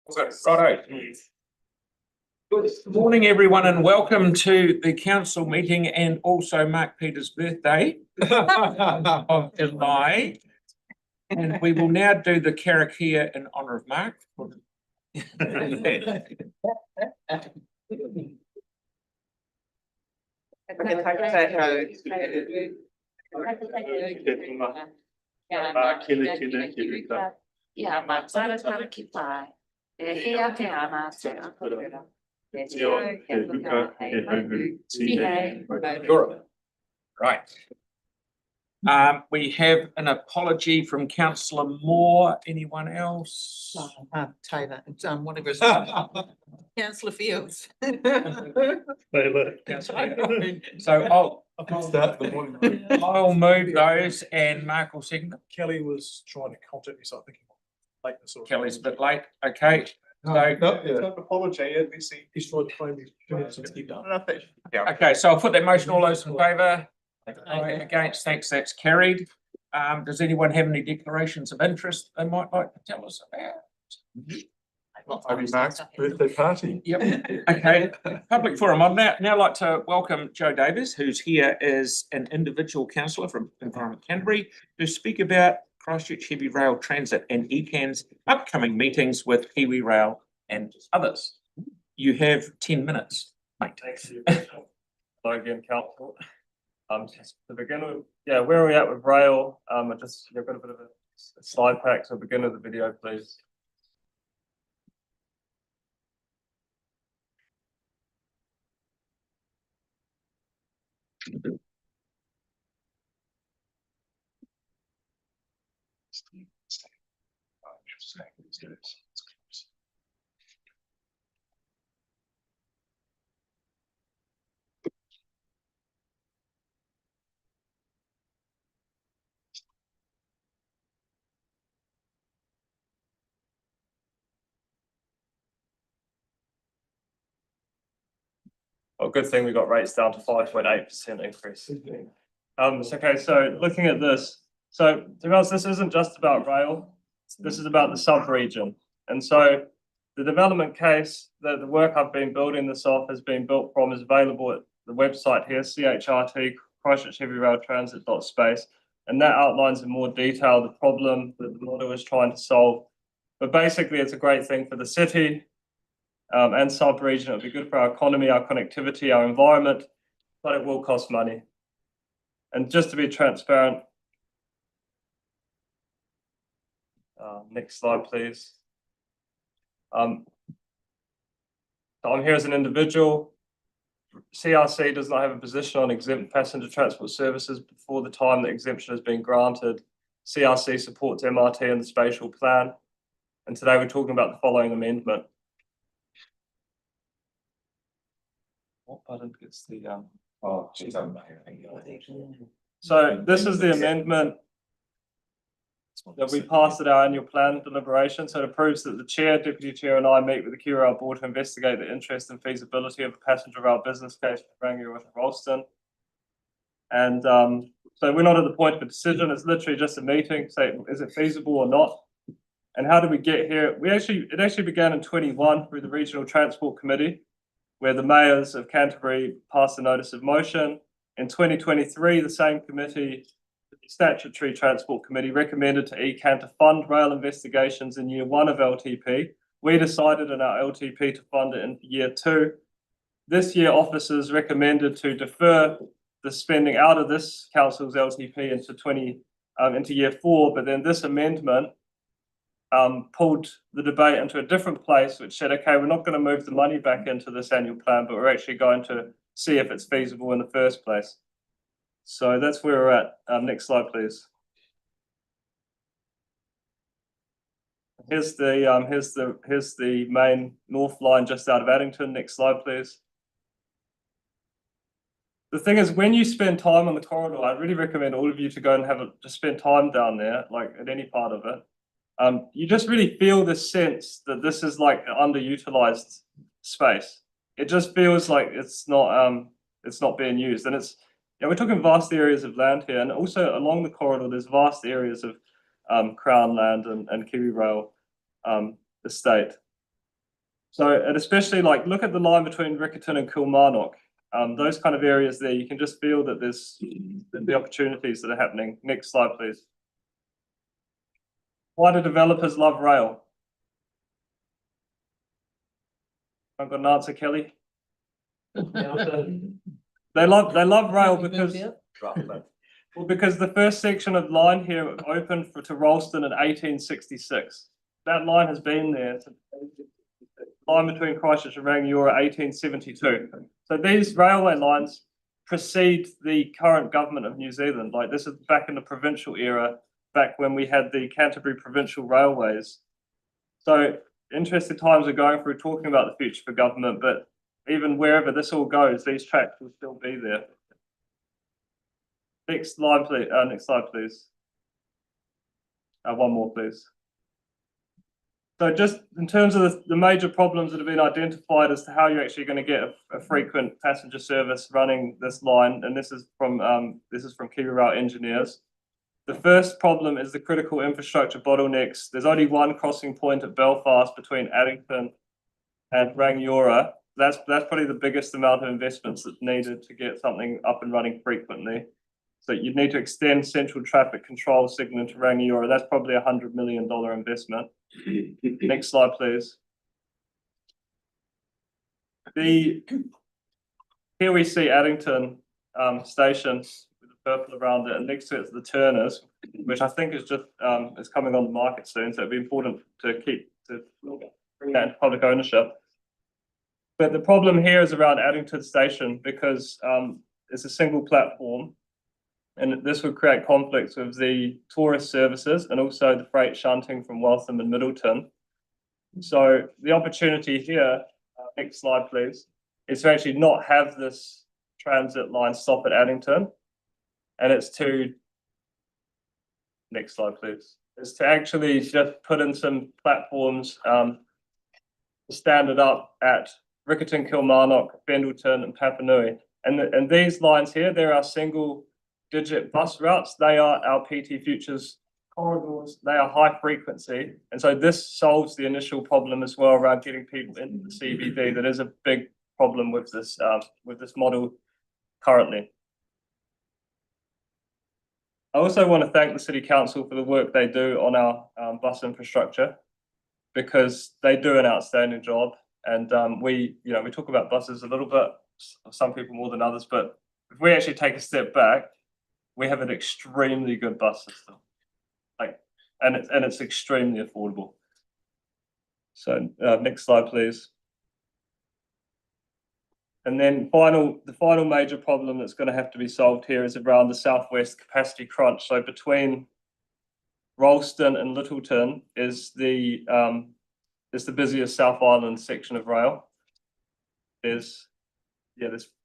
Righto. Good morning, everyone, and welcome to the council meeting and also Mark Peters' birthday of July. And we will now do the karakia in honour of Mark. Right. We have an apology from Councillor Moore. Anyone else? Taylor, whatever his Councillor Fields. So I'll I'll move those and Mark will second them. Kelly was trying to contact me, so I think he might late this. Kelly's a bit late. Okay. So Apology. He's trying to claim his 2 minutes to keep done. okay, so I'll put that motion. All those in favour? Against, thanks, that's carried. Does anyone have any declarations of interest they might like to tell us about? Maybe Mark's birthday party. Yep. Okay. Public forum. I'd now like to welcome Joe Davis, who's here as an individual councillor from Environment Canterbury, to speak about Christchurch Heavy Rail Transit and ECAN's upcoming meetings with Kiwi Rail and others. You have 10 minutes, mate. Thanks. Hello again, council. Just to begin with, where are we at with rail? I've got a bit of a slide pack, so begin with the video, please. Well, good thing we got rates down to 5.8% increase. Okay, so looking at this, so to be honest, this isn't just about rail. This is about the sub-region. And so the development case that the work I've been building this off has been built from is available at the website here, CHRT, Christchurch Heavy Rail Transit.space. And that outlines in more detail the problem that the model is trying to solve. But basically, it's a great thing for the city and sub-region. It'll be good for our economy, our connectivity, our environment, but it will cost money. And just to be transparent, next slide, please. So I'm here as an individual. CRC does not have a position on exempt passenger transport services before the time the exemption has been granted. CRC supports MRT and the spatial plan. And today we're talking about the following amendment. What button gets the So this is the amendment that we passed at our annual plan deliberation. So it approves that the chair, deputy chair, and I meet with the Kiwi Rail board to investigate the interest and feasibility of a passenger rail business case for Rangiora to Ralston. And so we're not at the point of a decision. It's literally just a meeting. Say, is it feasible or not? And how did we get here? It actually began in 21 through the Regional Transport Committee, where the mayors of Canterbury passed a notice of motion. In 2023, the same committee, the Statutory Transport Committee, recommended to ECAN to fund rail investigations in year 1 of LTP. We decided in our LTP to fund it in year 2. This year, officers recommended to defer the spending out of this council's LTP into year 4, but then this amendment pulled the debate into a different place, which said, okay, we're not going to move the money back into this annual plan, but we're actually going to see if it's feasible in the first place. So that's where we're at. Next slide, please. Here's the main north line just out of Addington. Next slide, please. The thing is, when you spend time on the corridor, I really recommend all of you to go and just spend time down there, like at any part of it. You just really feel this sense that this is like an underutilized space. It just feels like it's not being used, and we're talking vast areas of land here, and also along the corridor there's vast areas of Crown land and Kiwi Rail estate. So, and especially like, look at the line between Riccarton and Kilmarnock. Those kind of areas there, you can just feel that there's the opportunities that are happening. Next slide, please. Why do developers love rail? I've got an answer, Kelly. They love rail because the first section of line here opened to Ralston in 1866. That line has been there since line between Christchurch and Rangiora 1872. So these railway lines precede the current government of New Zealand. Like, this is back in the provincial era, back when we had the Canterbury Provincial Railways. So interesting times are going through talking about the future for government, but even wherever this all goes, these tracks will still be there. Next slide, please. Next slide, please. One more, please. So just in terms of the major problems that have been identified as to how you're actually going to get a frequent passenger service running this line, and this is from Kiwi Rail engineers. The first problem is the critical infrastructure bottlenecks. There's only one crossing point at Belfast between Addington and Rangiora. That's probably the biggest amount of investments that's needed to get something up and running frequently. So you need to extend central traffic control signal to Rangiora. That's probably $100 million investment. Next slide, please. Here we see Addington station with the purple around it, and next to it's the Turners, which I think is just is coming on the market soon. So it'd be important to bring that into public ownership. But the problem here is around Addington station because it's a single platform. And this would create conflicts with the tourist services and also the freight shunting from Waltham and Middleton. So the opportunity here, next slide please, is to actually not have this transit line stop at Addington. And it's to, next slide please, is to actually just put in some platforms to stand it up at Riccarton, Kilmarnock, Pendleton and Papanui. And these lines here, there are single digit bus routes. They are our PT Futures corridors. They are high frequency. And so this solves the initial problem as well around getting people into the CBD. That is a big problem with this model currently. I also want to thank the City Council for the work they do on our bus infrastructure, because they do an outstanding job. And we talk about buses a little bit, some people more than others, but if we actually take a step back, we have an extremely good bus system, and it's extremely affordable. So next slide, please. And then the final major problem that's going to have to be solved here is around the southwest capacity crunch. So between Ralston and Littleton is the busiest South Island section of rail. There's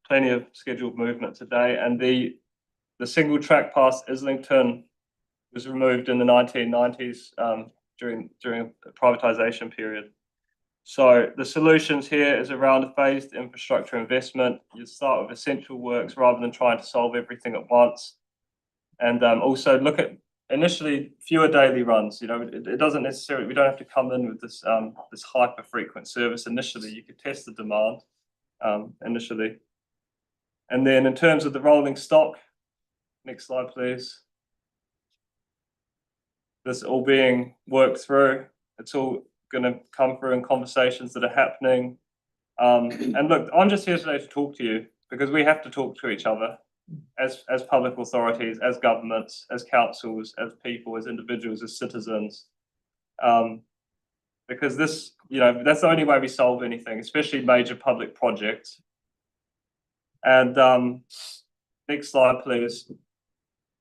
plenty of scheduled movement today, and the single track past Islington was removed in the 1990s during the privatisation period. So the solutions here is around a phased infrastructure investment. You start with essential works rather than trying to solve everything at once, and also look at initially fewer daily runs. It doesn't necessarily, we don't have to come in with this this hyper frequent service initially. You could test the demand initially, and then in terms of the rolling stock. Next slide, please. This all being worked through. It's all going to come through in conversations that are happening. And look, I'm just here today to talk to you because we have to talk to each other as public authorities, as governments, as councils, as people, as individuals, as citizens. Because this, that's the only way we solve anything, especially major public projects. And next slide, please.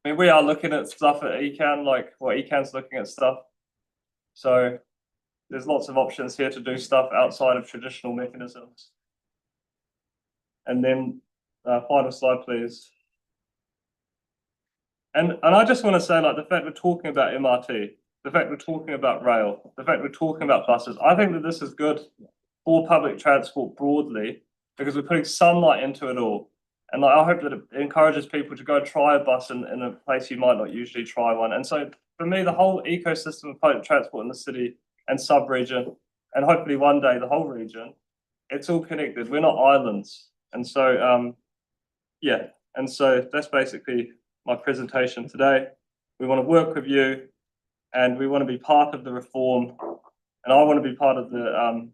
I mean, we are looking at stuff at ECAN, ECAN's looking at stuff. So there's lots of options here to do stuff outside of traditional mechanisms. And then final slide, please. And I just want to say, the fact we're talking about MRT, the fact we're talking about rail, the fact we're talking about buses, I think that this is good for public transport broadly, because we're putting sunlight into it all. And I hope that it encourages people to go try a bus in a place you might not usually try one. And so for me, the whole ecosystem of public transport in the city and sub-region and hopefully one day the whole region, it's all connected. We're not islands. And so, yeah, and so that's basically my presentation today. We want to work with you and we want to be part of the reform, and I want to be part of the,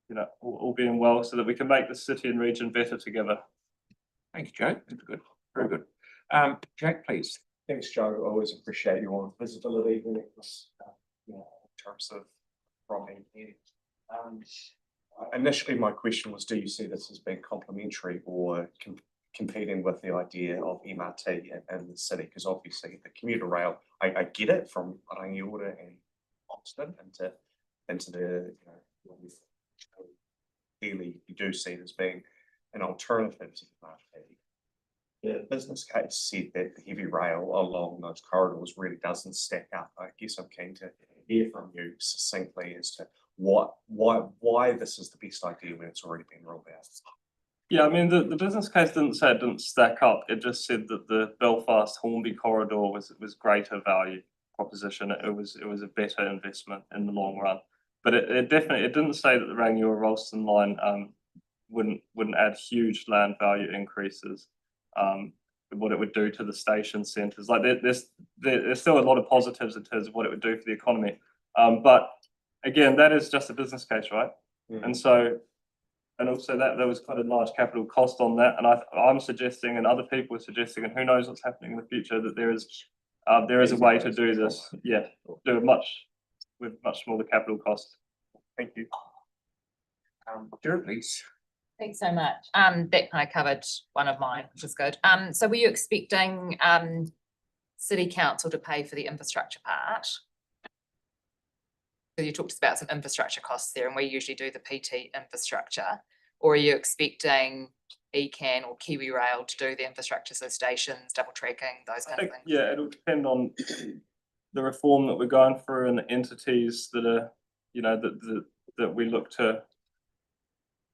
you know, all being well, so that we can make the city and region better together. Thank you, Joe. That's good. Very good. Jack, please. Thanks, Joe. I always appreciate your visibility when it was, in terms of from here. Initially, my question was, do you see this as being complementary or competing with the idea of MRT in the city? Because obviously the commuter rail, I get it from Rangiora and Oxford into the, clearly you do see it as being an alternative to MRT. The business case said that the heavy rail along those corridors really doesn't stack up. I guess I'm keen to hear from you succinctly as to why this is the best idea when it's already been rolled out. Yeah, I mean, the business case didn't say it didn't stack up. It just said that the Belfast Hornby corridor was greater value proposition. It was a better investment in the long run. But it definitely didn't say that the Rangiora Ralston line wouldn't add huge land value increases. What it would do to the station centres. Like there's still a lot of positives in terms of what it would do for the economy. But again, that is just a business case, right? And so, and also that there was quite a large capital cost on that. And I'm suggesting, and other people are suggesting, and who knows what's happening in the future, that there is a way to do this. Yeah, do it with much smaller capital cost. Thank you. Jared, please. Thanks so much. That kind of covered one of mine, which is good. So were you expecting City Council to pay for the infrastructure part? So you talked about some infrastructure costs there, and we usually do the PT infrastructure. Or are you expecting ECAN or Kiwi Rail to do the infrastructure, so stations, double tracking, those kind of things? Yeah, it'll depend on the reform that we're going through and the entities that are, that we look to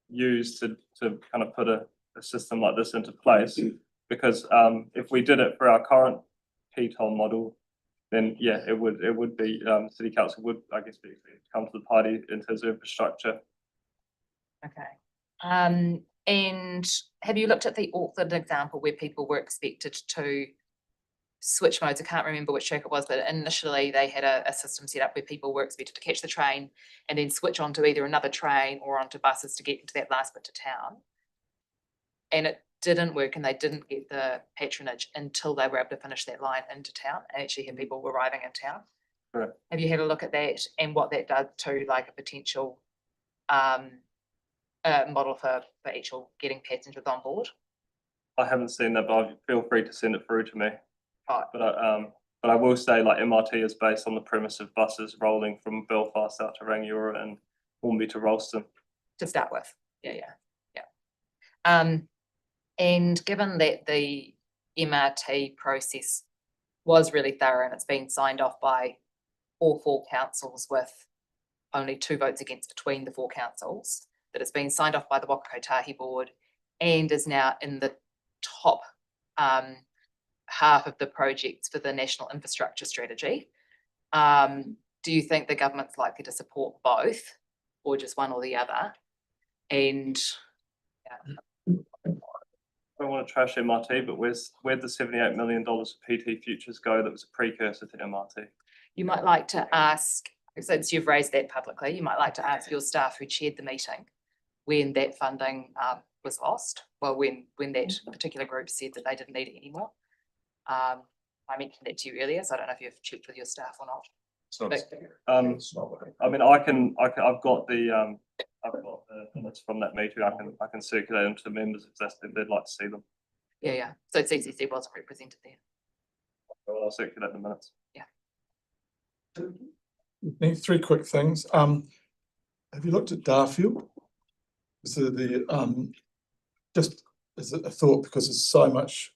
use to kind of put a system like this into place. Because if we did it for our current PTOL model, then yeah, it would be City Council would, I guess, come to the party in terms of infrastructure. Okay. And have you looked at the Auckland example where people were expected to switch modes? I can't remember which track it was, but initially they had a system set up where people were expected to catch the train and then switch onto either another train or onto buses to get into that last bit to town. And it didn't work, and they didn't get the patronage until they were able to finish that line into town and actually have people arriving in town. Right. Have you had a look at that and what that does to like a potential model for actual getting passengers on board? I haven't seen that, but feel free to send it through to me. Right. But I will say, like, MRT is based on the premise of buses rolling from Belfast out to Rangiora and Hornby to Ralston. To start with, yeah. And given that the MRT process was really thorough and it's been signed off by all four councils with only 2 votes against between the 4 councils, that it's been signed off by the Waka Kotahi board and is now in the top half of the projects for the National Infrastructure Strategy. Do you think the government's likely to support both or just one or the other? And yeah. I don't want to trash MRT, but where'd the $78 million of PT Futures go that was a precursor to MRT? You might like to ask, since you've raised that publicly, you might like to ask your staff who chaired the meeting when that funding was lost. Well, when that particular group said that they didn't need it anymore. I mentioned that to you earlier, so I don't know if you've checked with your staff or not. I mean, I've got the minutes from that meeting. I can circulate them to members if they'd like to see them. Yeah. So CCC wasn't represented there. I'll circulate the minutes. Need 3 quick things. Have you looked at Darfield? So just as a thought, because there's so much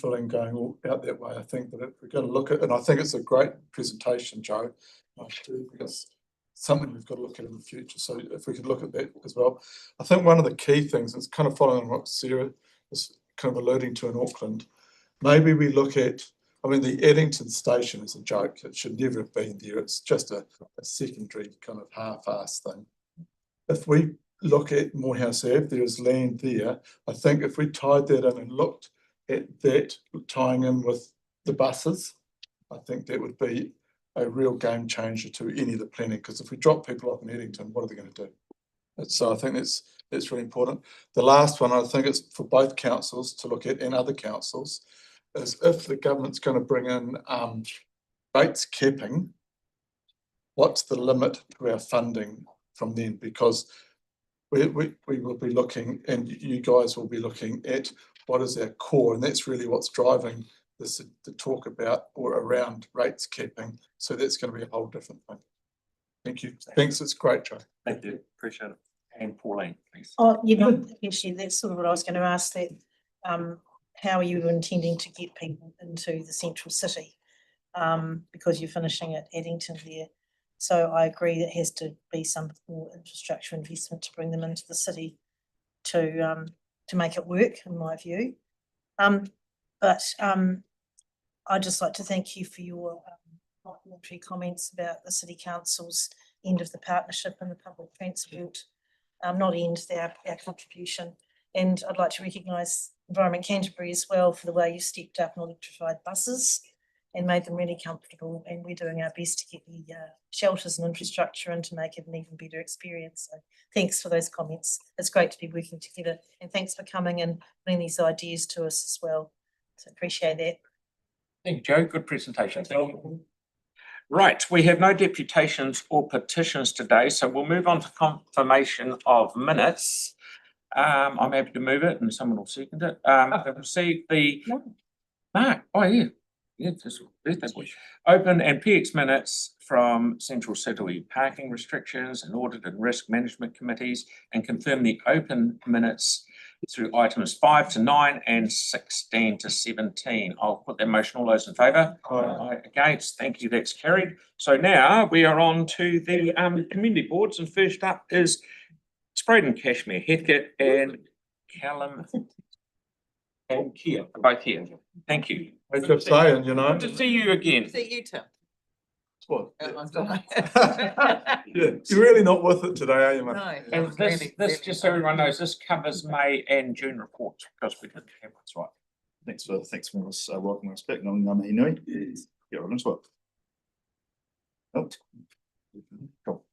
filling going all out that way, I think that if we're going to look at, and I think it's a great presentation, Joe. I do think it's something we've got to look at in the future. So if we could look at that as well. I think one of the key things, it's kind of following what Sarah was kind of alluding to in Auckland, maybe we look at, I mean, the Eddington station is a joke. It should never have been there. It's just a secondary kind of half-assed thing. If we look at Morehouse Ave, there is land there. I think if we tied that in and looked at that tying in with the buses, I think that would be a real game changer to any of the planning, because if we drop people off in Eddington, what are they going to do? So I think that's really important. The last one, I think it's for both councils to look at, and other councils, is if the government's going to bring in rates capping, what's the limit to our funding from then? Because we will be looking, and you guys will be looking at what is our core, and that's really what's driving this, the talk about or around rates capping. So that's going to be a whole different thing. Thank you. Thanks. It's great, Joe. Thank you, appreciate it. And Pauline, please. Oh, actually, that's sort of what I was going to ask, that how are you intending to get people into the central city? Because you're finishing at Addington there. So I agree that has to be some more infrastructure investment to bring them into the city to make it work, in my view. But I'd just like to thank you for your complimentary comments about the City Council's end of the partnership and the public transport, not end, our contribution. And I'd like to recognise Environment Canterbury as well for the way you stepped up and electrified buses and made them really comfortable, and we're doing our best to get the shelters and infrastructure in to make it an even better experience. So thanks for those comments. It's great to be working together, and thanks for coming and bringing these ideas to us as well. So appreciate that. Thank you, Joe. Good presentation. Thank you. Right, we have no deputations or petitions today, so we'll move on to confirmation of minutes. I'm happy to move it and someone will second it. I've received the Mark. Oh, yeah. Yeah, this birthday boy. Open and PX minutes from Central City parking restrictions and audit and risk management committees, and confirm the open minutes through items 5 to 9 and 16 to 17. I'll put that motion. All those in favour? Aye. Against? Thank you. That's carried. So now we are on to the community boards, and first up is Spraden Cashmere, Heathcote and Callum and Kia, both here. Thank you. I kept saying, you know. Good to see you again. See you, Tim. What? I'm sorry. Yeah, you're really not with it today, are you, mate? No, And this, just so everyone knows, this covers May and June reports, because we didn't have one. That's right. Thanks for us welcoming us back. Nui. Get right into it. Oh. Cool.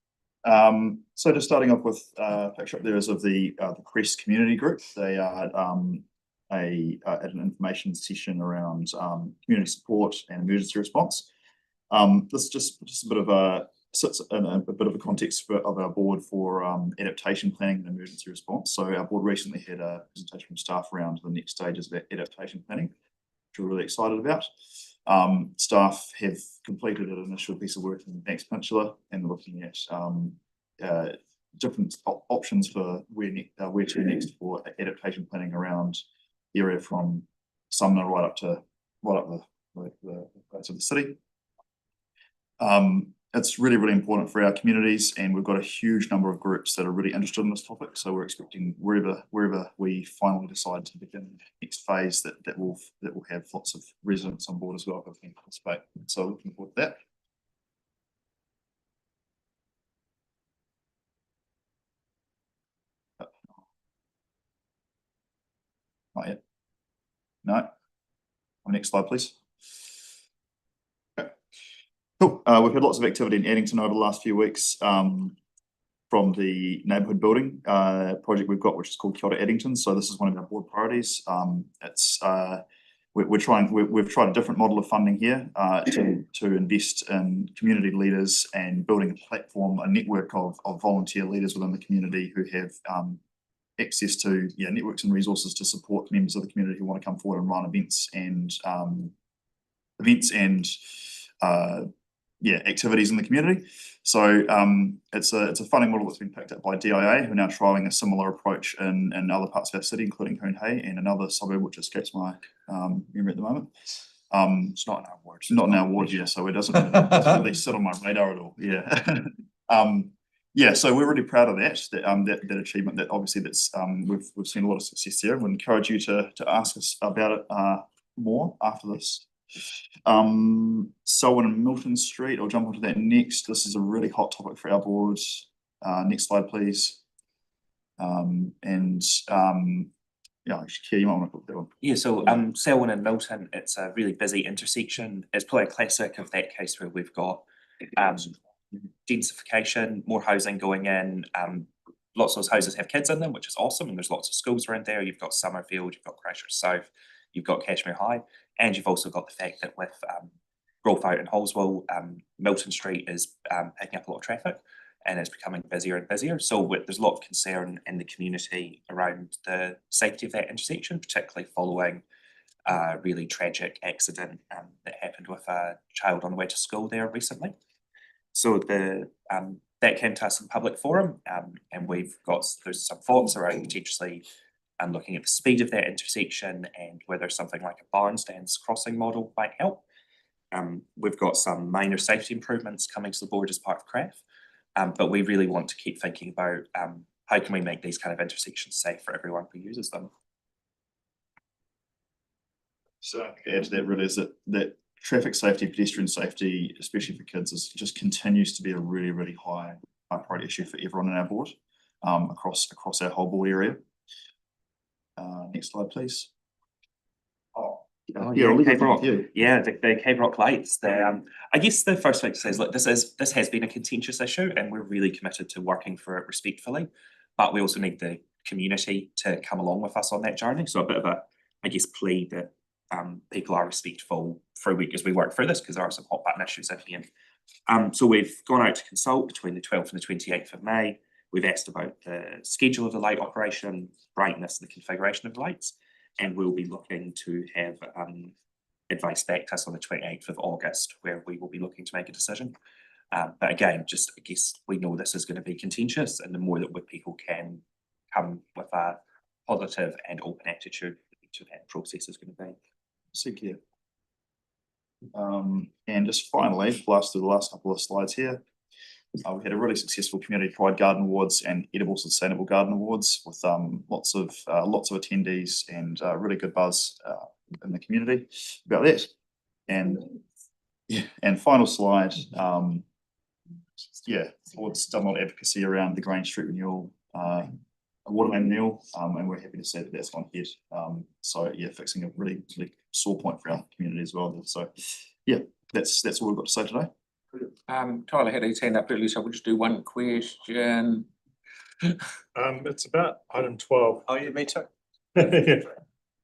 So just starting off with picture up there is of the Crest community group. They are at an information session around community support and emergency response. This is just a bit of a sits in a bit of a context of our board for adaptation planning and emergency response. So our board recently had a presentation from staff around the next stages of adaptation planning, which we're really excited about. Staff have completed an initial piece of work in the Banks Peninsula and looking at different options for where to next for adaptation planning around the area from Sumner right up the parts of the city. It's really, really important for our communities, and we've got a huge number of groups that are really interested in this topic. So we're expecting wherever we finally decide to begin the next phase that will have lots of residents on board as well who can participate. So looking forward to that. Not yet. No. Next slide, please. Cool. We've had lots of activity in Addington over the last few weeks from the neighbourhood building project we've got, which is called Kia Ora Addington. So this is one of our board priorities. We've tried a different model of funding here to invest in community leaders and building a platform, a network of volunteer leaders within the community who have access to networks and resources to support members of the community who want to come forward and run events and activities in the community. So it's a funding model that's been picked up by DIA, who are now trialling a similar approach in other parts of our city, including Coonhay and another suburb which escapes my memory at the moment. It's not in our ward. Not in our ward, yeah. So it doesn't really sit on my radar at all. Yeah. So we're really proud of that achievement. That obviously we've seen a lot of success there. We encourage you to ask us about it more after this. Selwyn and Milton Street, I'll jump onto that next. This is a really hot topic for our board. Next slide, please. Yeah, actually, you might want to put that one. Yeah, so Selwyn and Milton, it's a really busy intersection. It's probably a classic of that case where we've got densification, more housing going in. Lots of those houses have kids in them, which is awesome, and there's lots of schools around there. You've got Summerfield, you've got Christchurch South, you've got Cashmere High, and you've also got the fact that with growth out in Hallswell, Milton Street is picking up a lot of traffic and it's becoming busier and busier. So there's a lot of concern in the community around the safety of that intersection, particularly following a really tragic accident that happened with a child on the way to school there recently. So that came to us in public forum, and there's some thoughts around potentially looking at the speed of that intersection and whether something like a barnstands crossing model might help. We've got some minor safety improvements coming to the board as part of CRAF, but we really want to keep thinking about how can we make these kind of intersections safe for everyone who uses them. So add to that really is that traffic safety, pedestrian safety, especially for kids, just continues to be a really, really high priority issue for everyone in our board, across our whole board area. Next slide, please. Yeah, Cape Rock. Yeah, the Cape Rock lights. I guess the first thing to say is, look, this has been a contentious issue, and we're really committed to working for it respectfully. But we also need the community to come along with us on that journey. So a bit of a, I guess, plea that people are respectful as we work through this, because there are some hot button issues in here. So we've gone out to consult between the 12th and the 28th of May. We've asked about the schedule of the light operation, brightness, and the configuration of the lights. And we'll be looking to have advice back to us on the 28th of August, where we will be looking to make a decision. But again, just I guess we know this is going to be contentious, and the more that people can come with a positive and open attitude to that process is going to be. Thank you. And just finally, blast through the last couple of slides here. We had a really successful Community Pride Garden Awards and Edible Sustainable Garden Awards with lots of attendees and really good buzz in the community about that. And final slide, board's done a lot of advocacy around the Grange Street renewal, Waterman renewal, and we're happy to say that that's gone ahead. So yeah, fixing a really, really sore point for our community as well. So yeah, that's all we've got to say today. Tyler had his hand up earlier, so we'll just do one question. It's about item 12. Oh, yeah, me too. Yeah.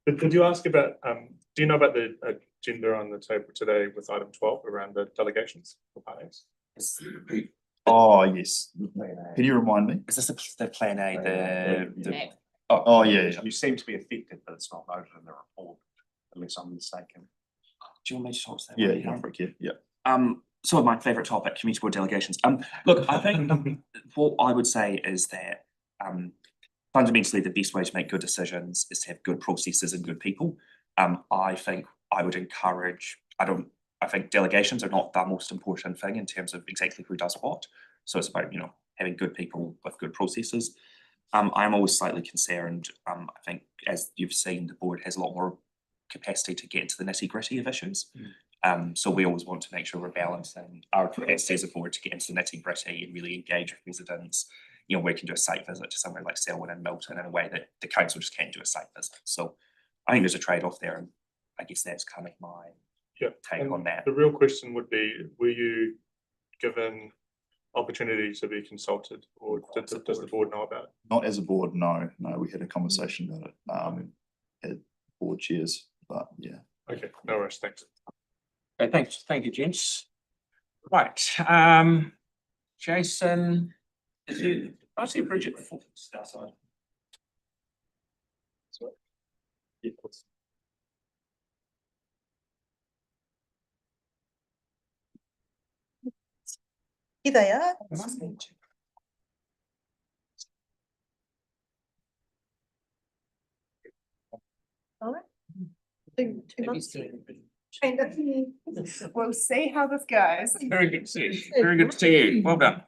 But could you ask about, do you know about the agenda on the table today with item 12 around the delegations for parties? Oh, yes. Can you remind me? Is this the plan A? Oh, yeah. You seem to be affected, but it's not noted in the report, unless I'm mistaken. Do you want me to talk to that? Yeah, one? you can break it. Yeah. So my favourite topic, community board delegations. Look, I think what I would say is that fundamentally the best way to make good decisions is to have good processes and good people. I think I would encourage, I think delegations are not the most important thing in terms of exactly who does what. So it's about, having good people with good processes. I'm always slightly concerned. I think, as you've seen, the board has a lot more capacity to get into the nitty-gritty of issues. So we always want to make sure we're balancing our capacity as a board to get into the nitty-gritty and really engage with residents. We can do a site visit to somewhere like Selwyn and Milton in a way that the council just can't do a site visit. So I think there's a trade-off there, and I guess that's kind of my take on that. The real question would be, were you given opportunity to be consulted, or does the board know about it? Not as a board, no. We had a conversation about it at board chairs, but yeah. Okay, no worries, thanks. Okay, thank you, gents. Right, Jason, I see Bridget before. Here they are. All right. Two months. We'll see how this goes. Very good to see you. Very good to see you. Well done.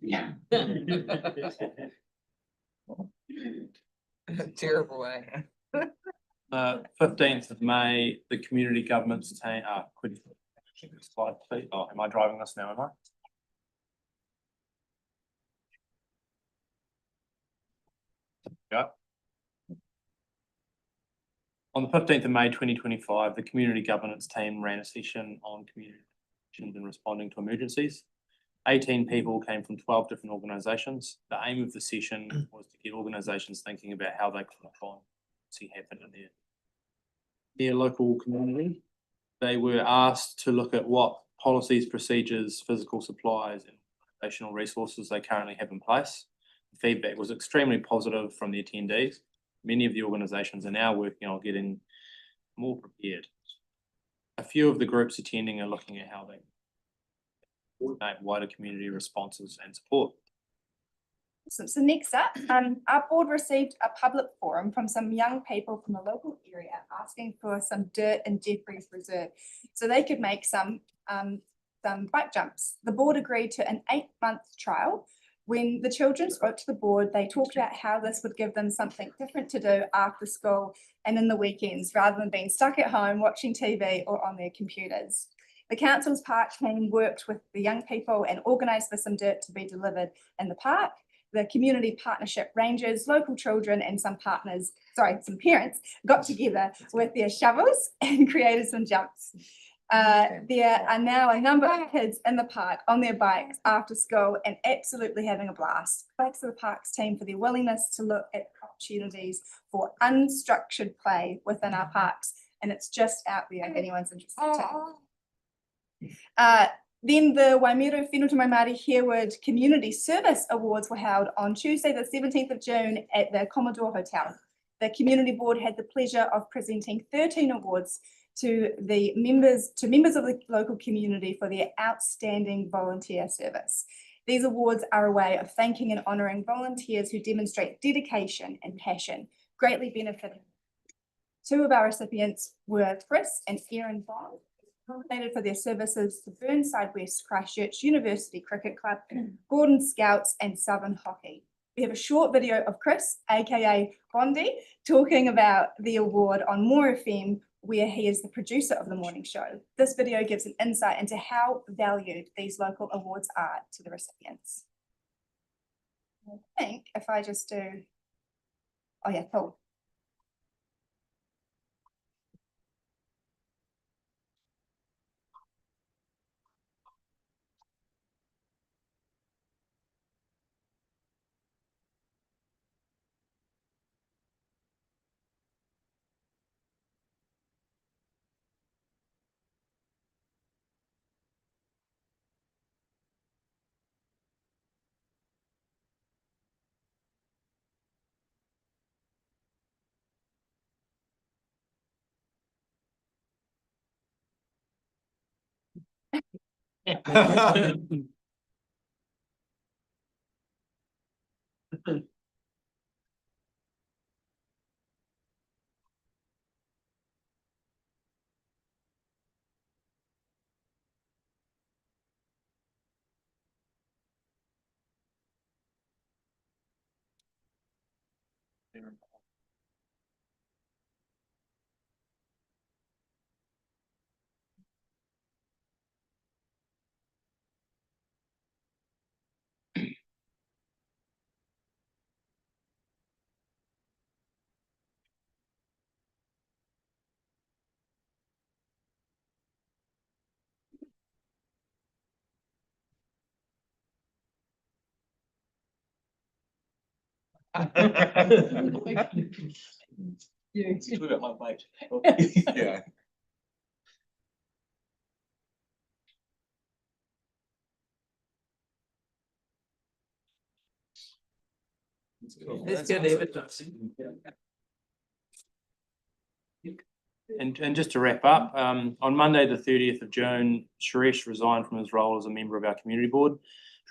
Yeah. Terrible way. 15th of May, the community government's team, slide please. Oh, am I driving this now, am I? Yeah. On the 15th of May, 2025, the community governance team ran a session on community and responding to emergencies. 18 people came from 12 different organisations. The aim of the session was to get organisations thinking about how they could try and see happen in their local community. They were asked to look at what policies, procedures, physical supplies and organisational resources they currently have in place. The feedback was extremely positive from the attendees. Many of the organisations are now working on getting more prepared. A few of the groups attending are looking at how they coordinate wider community responses and support. So next up, our board received a public forum from some young people from the local area asking for some dirt in Jeffreys Reserve so they could make some bike jumps. The board agreed to an 8-month trial. When the children spoke to the board, they talked about how this would give them something different to do after school and in the weekends, rather than being stuck at home watching TV or on their computers. The council's park team worked with the young people and organised for some dirt to be delivered in the park. The community partnership rangers, local children and some parents got together with their shovels and created some jumps. There are now a number of kids in the park on their bikes after school and absolutely having a blast. Thanks to the parks team for their willingness to look at opportunities for unstructured play within our parks. And it's just out there if anyone's interested. Then the Waimeru Whenua Māori Harewood Community Service Awards were held on Tuesday, the 17th of June at the Commodore Hotel. The community board had the pleasure of presenting 13 awards to members of the local community for their outstanding volunteer service. These awards are a way of thanking and honouring volunteers who demonstrate dedication and passion, greatly benefiting. 2 of our recipients were Chris and Erin Bond, nominated for their services to Burnside West Christchurch University Cricket Club, Gordon Scouts and Southern Hockey. We have a short video of Chris, aka Bondi, talking about the award on More FM, where he is the producer of the morning show. This video gives an insight into how valued these local awards are to the recipients. I think if I just do, oh yeah, cool. Yeah. Let's go, David. And just to wrap up, on Monday, the 30th of June, Suresh resigned from his role as a member of our community board.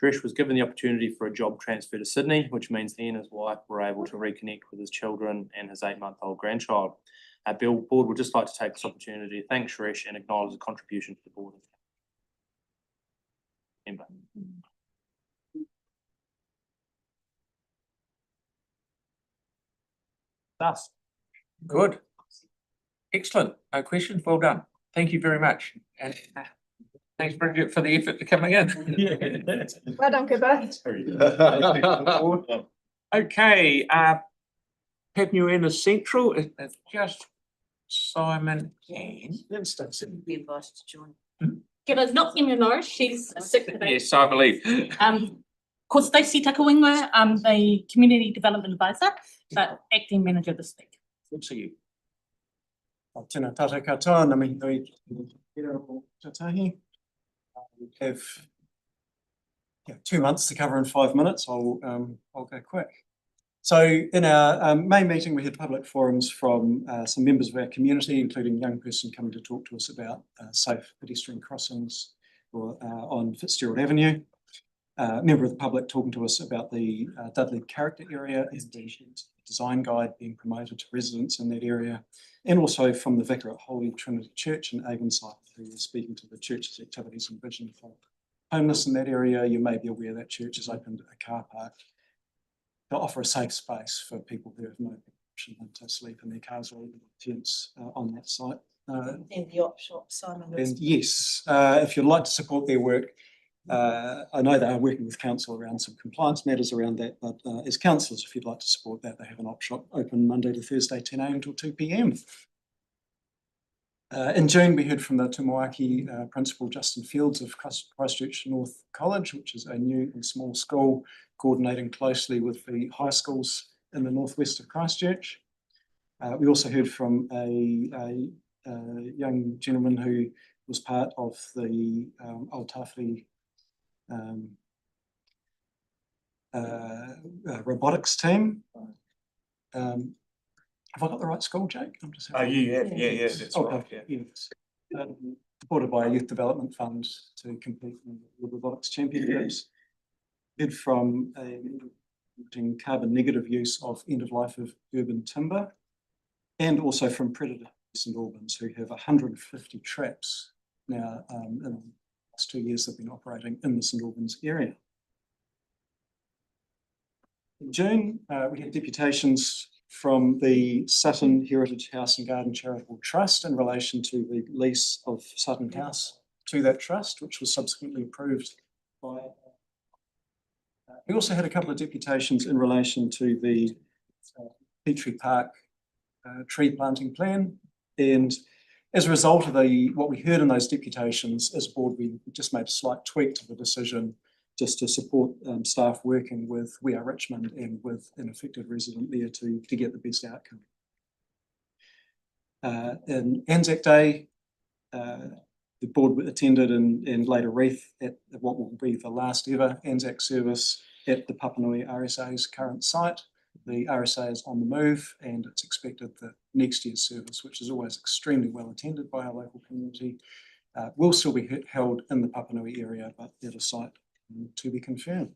Suresh was given the opportunity for a job transfer to Sydney, which means he and his wife were able to reconnect with his children and his 8-month-old grandchild. Our board would just like to take this opportunity to thank Suresh and acknowledge the contribution to the board. Member. Good. Excellent. No questions. Well done. Thank you very much. And thanks Bridget for the effort to coming in. Well done, Cooper. Okay, Papua Central, it's just Simon and. Be invited to join. Kia ora, not Emma Norris, she's sick today. Yes, I believe. Ko Stacey Takawinga, I'm the Community Development Advisor, but acting manager this week. Good to see you. Tēnā tātou katoa, ngā mihi nui ki rā o Tatahi. We have 2 months to cover in 5 minutes. I'll go quick. So in our main meeting, we had public forums from some members of our community, including a young person coming to talk to us about safe pedestrian crossings on Fitzgerald Avenue. A member of the public talking to us about the Dudley character area and the design guide being promoted to residents in that area, and also from the vicar at Holy Trinity Church in Avonside, who is speaking to the church's activities and vision for homeless in that area. You may be aware that church has opened a car park to offer a safe space for people who have no option than to sleep in their cars or tents on that site. And the op shop, Simon. And yes, if you'd like to support their work, I know they are working with council around some compliance matters around that, but as councillors, if you'd like to support that, they have an op shop open Monday to Thursday, 10 a.m. till 2 p.m. In June, we heard from the Tumuaki Principal Justin Fields of Christchurch North College, which is a new and small school coordinating closely with the high schools in the northwest of Christchurch. We also heard from a young gentleman who was part of the Aotahi robotics team. Have I got the right school, Jake? I'm just Yeah, that's right, yeah. Yes. Supported by a youth development fund to compete in the robotics championships. Heard from a carbon negative use of end of life of urban timber, and also from Predator St Albans, who have 150 traps now in the last 2 years they've been operating in the St Albans area. In June, we had deputations from the Sutton Heritage House and Garden Charitable Trust in relation to the lease of Sutton House to that trust, which was subsequently approved by. We also had a couple of deputations in relation to the Petrie Park tree planting plan, and as a result of what we heard in those deputations, as a board, we just made a slight tweak to the decision just to support staff working with We Are Richmond and with an affected resident there to get the best outcome. In Anzac Day, the board attended and laid a wreath at what will be the last ever Anzac service at the Papanui RSA's current site. The RSA is on the move, and it's expected that next year's service, which is always extremely well attended by our local community, will still be held in the Papanui area, but at a site to be confirmed.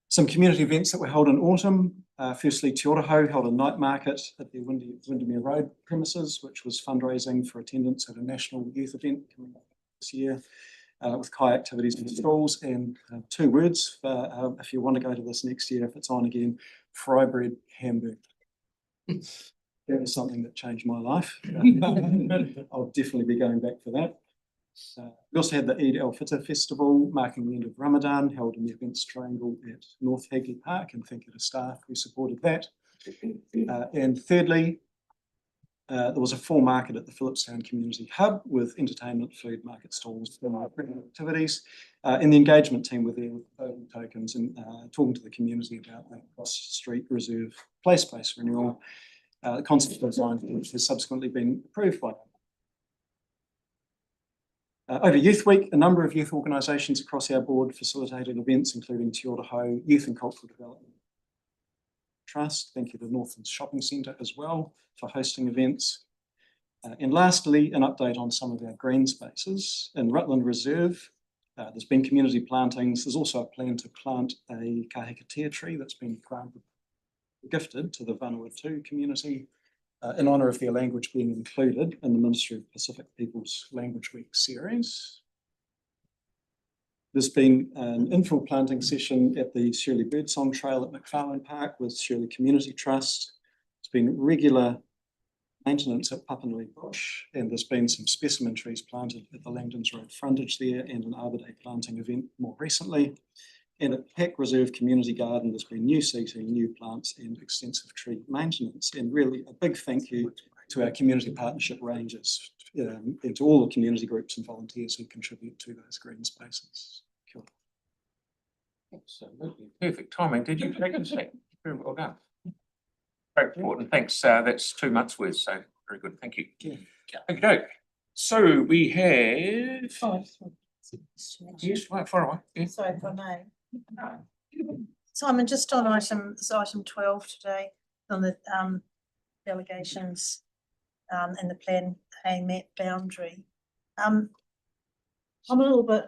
Some community events that were held in autumn. Firstly, Te Oroho held a night market at the Windermere Road premises, which was fundraising for attendance at a national youth event coming up this year, with kai activities in schools, and 2 words for if you want to go to this next year, if it's on again: fry bread hamburger. That was something that changed my life. I'll definitely be going back for that. We also had the Eid al-Fitr festival marking the end of Ramadan, held in the events triangle at North Hagley Park, and thank you to staff who supported that. And thirdly, there was a full market at the Phillipstown Community Hub with entertainment, food, market stalls, and activities. And the engagement team were there with voting tokens and talking to the community about the Cross Street Reserve play space renewal. The concept design, which has subsequently been approved by. Over Youth Week, a number of youth organisations across our board facilitated events, including Te Oroho Youth and Cultural Development Trust. Thank you to Northlands Shopping Centre as well for hosting events. And lastly, an update on some of our green spaces. In Rutland Reserve, there's been community plantings. There's also a plan to plant a kahikatea tree that's been gifted to the Vanuatu community in honour of their language being included in the Ministry of Pacific Peoples Language Week series. There's been an infill planting session at the Shirley Birdsong Trail at McFarlane Park with Shirley Community Trust. There's been regular maintenance at Papanui Bush, and there's been some specimen trees planted at the Langdons Road frontage there, and an Arbor Day planting event more recently. And at Pack Reserve Community Garden, there's been new seating, new plants, and extensive tree maintenance. And really a big thank you to our community partnership rangers and to all the community groups and volunteers who contribute to those green spaces. Kia ora. Absolutely, perfect timing. Did you take a sec? Very well done. Great report, and thanks. That's 2 months worth, so very good. Thank you. Okay, so we have. Yes, far away. Yes. Sorry, if I may. Simon, just on item 12 today, on the delegations and the plan AMAP boundary. I'm a little bit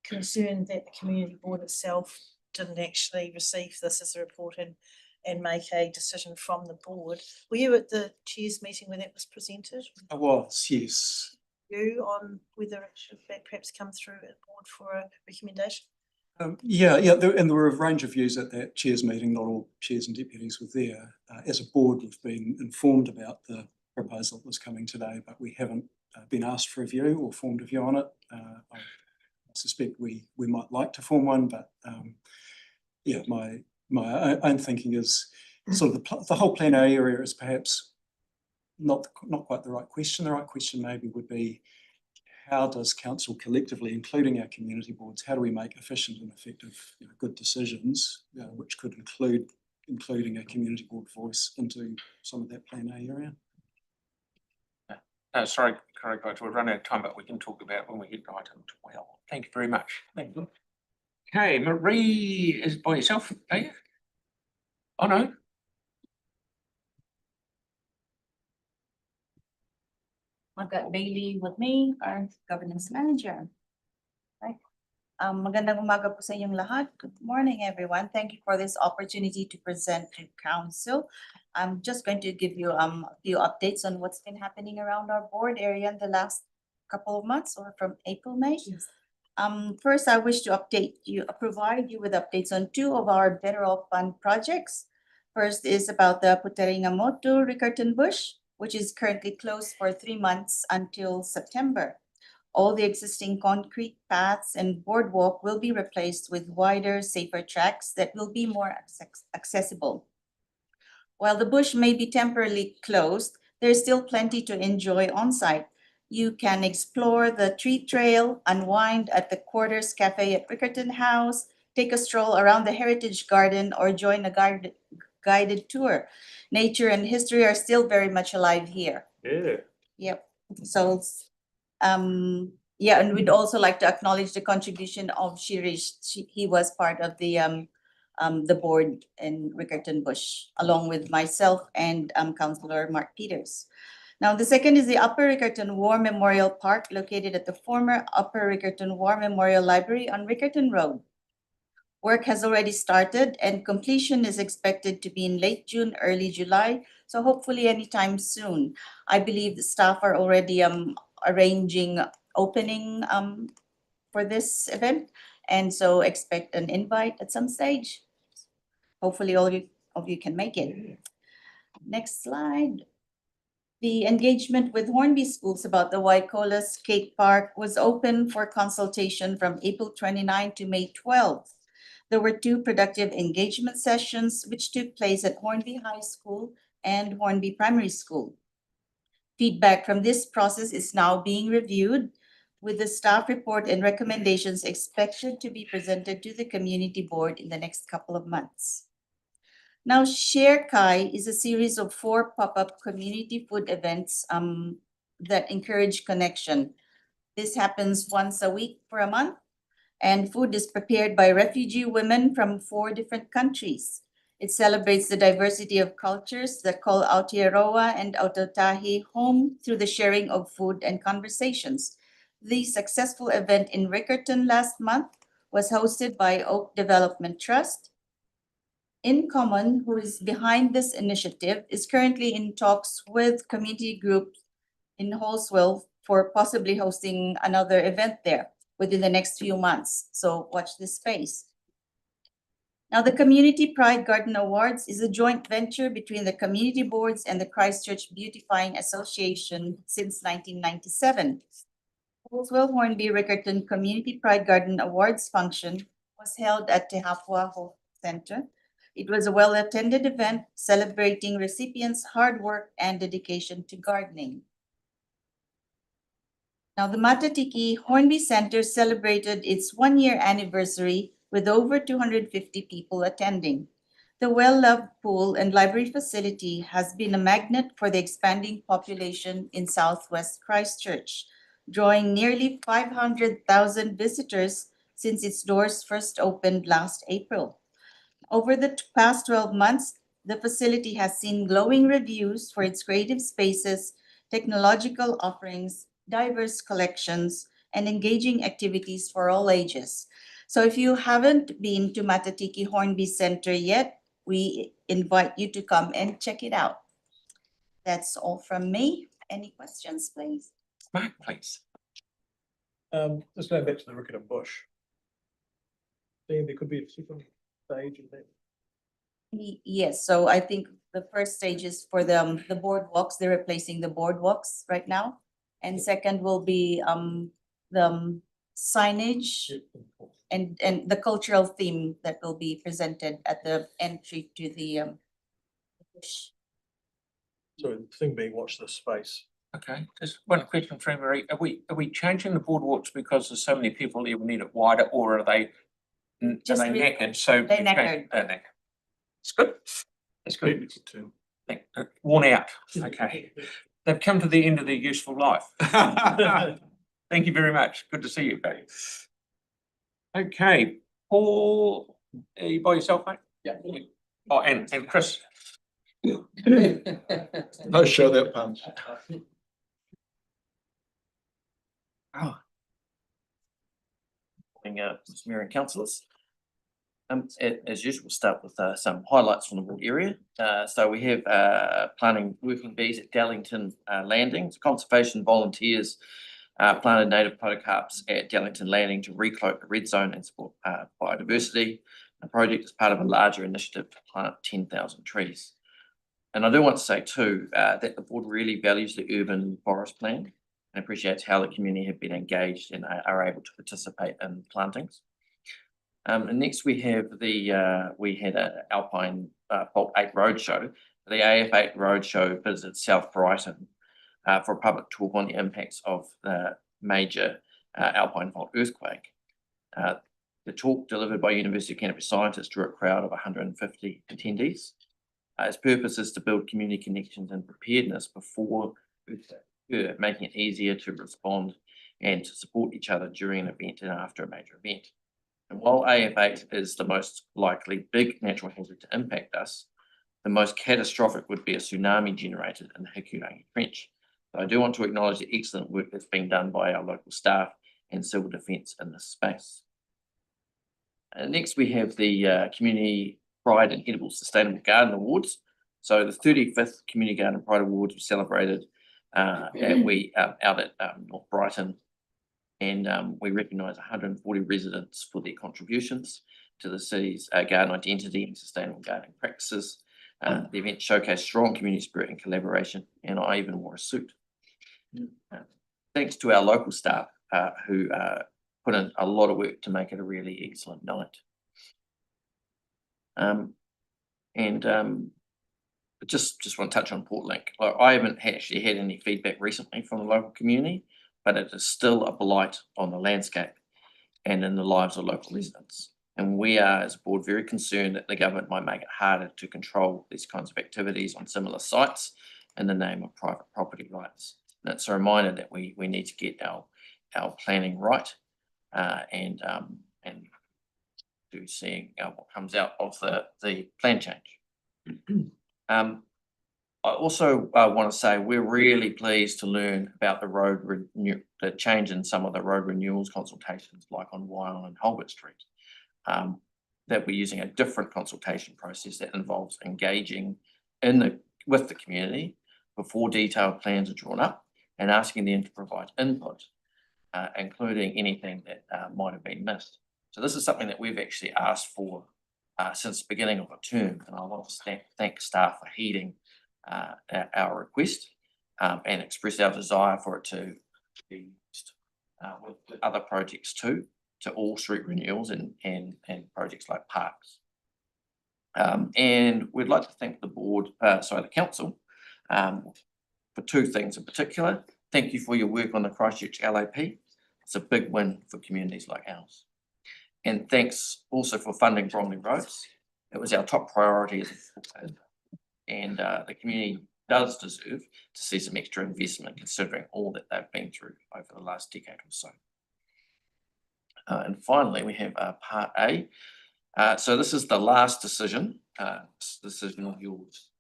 concerned that the community board itself didn't actually receive this as a report and make a decision from the board. Were you at the chairs meeting when that was presented? I was, yes. You on whether it should perhaps come through at board for a recommendation? Yeah, and there were a range of views at that chairs meeting. Not all chairs and deputies were there. As a board, we've been informed about the proposal that was coming today, but we haven't been asked for a view or formed a view on it. I suspect we might like to form one, but yeah, my own thinking is sort of the whole plan A area is perhaps not quite the right question. The right question maybe would be, how does council collectively, including our community boards, how do we make efficient and effective, good decisions, which could including a community board voice into some of that plan A area? Sorry, guys, we're running out of time, but we can talk about when we get to item 12. Thank you very much. Thank you. Okay, Marie is by yourself, are you? Oh, no. I've got Bailey with me, our governance manager. Right. Magandang umaga po sa inyong lahat. Good morning, everyone. Thank you for this opportunity to present to council. I'm just going to give you a few updates on what's been happening around our board area in the last couple of months, or from April, May. Yes. First, I wish to provide you with updates on 2 of our Better Off Fund projects. First is about the Puteringamotu Riccarton Bush, which is currently closed for 3 months until September. All the existing concrete paths and boardwalk will be replaced with wider, safer tracks that will be more accessible. While the bush may be temporarily closed, there's still plenty to enjoy on site. You can explore the tree trail, unwind at the Quarters Cafe at Riccarton House, take a stroll around the Heritage Garden, or join a guided tour. Nature and history are still very much alive here. Yeah. Yep. So, yeah, and we'd also like to acknowledge the contribution of Shirish. He was part of the board in Riccarton Bush, along with myself and Councillor Mark Peters. Now, the second is the Upper Riccarton War Memorial Park, located at the former Upper Riccarton War Memorial Library on Riccarton Road. Work has already started and completion is expected to be in late June, early July, so hopefully anytime soon. I believe the staff are already arranging opening for this event, and so expect an invite at some stage. Hopefully all of you can make it. Next slide. The engagement with Hornby Schools about the Waikola Skate Park was open for consultation from April 29 to May 12. There were 2 productive engagement sessions which took place at Hornby High School and Hornby Primary School. Feedback from this process is now being reviewed, with the staff report and recommendations expected to be presented to the community board in the next couple of months. Now, Share Kai is a series of 4 pop-up community food events that encourage connection. This happens once a week for a month, and food is prepared by refugee women from 4 different countries. It celebrates the diversity of cultures that call Aotearoa and Aotearoa home through the sharing of food and conversations. The successful event in Riccarton last month was hosted by Oak Development Trust. In Common, who is behind this initiative, is currently in talks with community groups in Holswell for possibly hosting another event there within the next few months. So watch this space. Now, the Community Pride Garden Awards is a joint venture between the community boards and the Christchurch Beautifying Association since 1997. Holswell Hornby Riccarton Community Pride Garden Awards function was held at Te Hapua Health Center. It was a well-attended event celebrating recipients' hard work and dedication to gardening. Now, the Matatiki Hornby Center celebrated its one-year anniversary with over 250 people attending. The well-loved pool and library facility has been a magnet for the expanding population in Southwest Christchurch, drawing nearly 500,000 visitors since its doors first opened last April. Over the past 12 months, the facility has seen glowing reviews for its creative spaces, technological offerings, diverse collections, and engaging activities for all ages. So if you haven't been to Matatiki Hornby Center yet, we invite you to come and check it out. That's all from me. Any questions, please? Mark, please. Just going back to the Riccarton Bush. There could be a second stage of that. Yes, so I think the first stage is for the boardwalks. They're replacing the boardwalks right now. And second will be the signage and the cultural theme that will be presented at the entry to the bush. So the thing being, watch this space. Okay, just one question for Marie. Are we changing the boardwalks because there's so many people here, we need it wider, or are they Just knackered? So they're knackered. they're knackered. It's good. It's good. Worn out. Okay. They've come to the end of their useful life. Thank you very much. Good to see you, Betty. Okay, Paul, are you by yourself, mate? Yeah. Oh, and Chris. No, show that punch. Mr. Mayor and councillors. As usual, we'll start with some highlights from the Ward area. So we have planting working bees at Dallington Landing. Conservation volunteers planted native podocarps at Dallington Landing to recloak the red zone and support biodiversity. The project is part of a larger initiative to plant 10,000 trees. And I do want to say too that the board really values the urban forest plan and appreciates how the community have been engaged and are able to participate in plantings. And next we have we had an Alpine Fault 8 Roadshow. The AF8 Roadshow visited South Brighton for a public talk on the impacts of the major Alpine Fault earthquake. The talk, delivered by University of Canterbury scientists, drew a crowd of 150 attendees. Its purpose is to build community connections and preparedness before earthquake, making it easier to respond and to support each other during an event and after a major event. And while AF8 is the most likely big natural hazard to impact us, the most catastrophic would be a tsunami generated in the Hikurangi Trench. So I do want to acknowledge the excellent work that's being done by our local staff and civil defence in this space. And next we have the Community Pride and Edible Sustainable Garden Awards. So the 35th Community Garden Pride Awards were celebrated out at North Brighton. And we recognise 140 residents for their contributions to the city's garden identity and sustainable gardening practices. The event showcased strong community spirit and collaboration, and I even wore a suit. Thanks to our local staff who put in a lot of work to make it a really excellent night. Just want to touch on Portlink. I haven't actually had any feedback recently from the local community, but it is still a blight on the landscape and in the lives of local residents. And we are, as a board, very concerned that the government might make it harder to control these kinds of activities on similar sites in the name of private property rights. And it's a reminder that we need to get our planning right and to seeing what comes out of the plan change. I also want to say we're really pleased to learn about the change in some of the road renewals consultations, like on Wyong and Holbert Street, that we're using a different consultation process that involves engaging with the community before detailed plans are drawn up and asking them to provide input, including anything that might have been missed. So this is something that we've actually asked for since the beginning of the term, and I want to thank staff for heeding our request and express our desire for it to be used with other projects too, to all street renewals and projects like parks. And we'd like to thank the board, the council, for two things in particular. Thank you for your work on the Christchurch LAP. It's a big win for communities like ours. And thanks also for funding Bromley Roads. It was our top priority as a portfolio. And the community does deserve to see some extra investment considering all that they've been through over the last decade or so. And finally, we have part A. So this is the last decision of yours,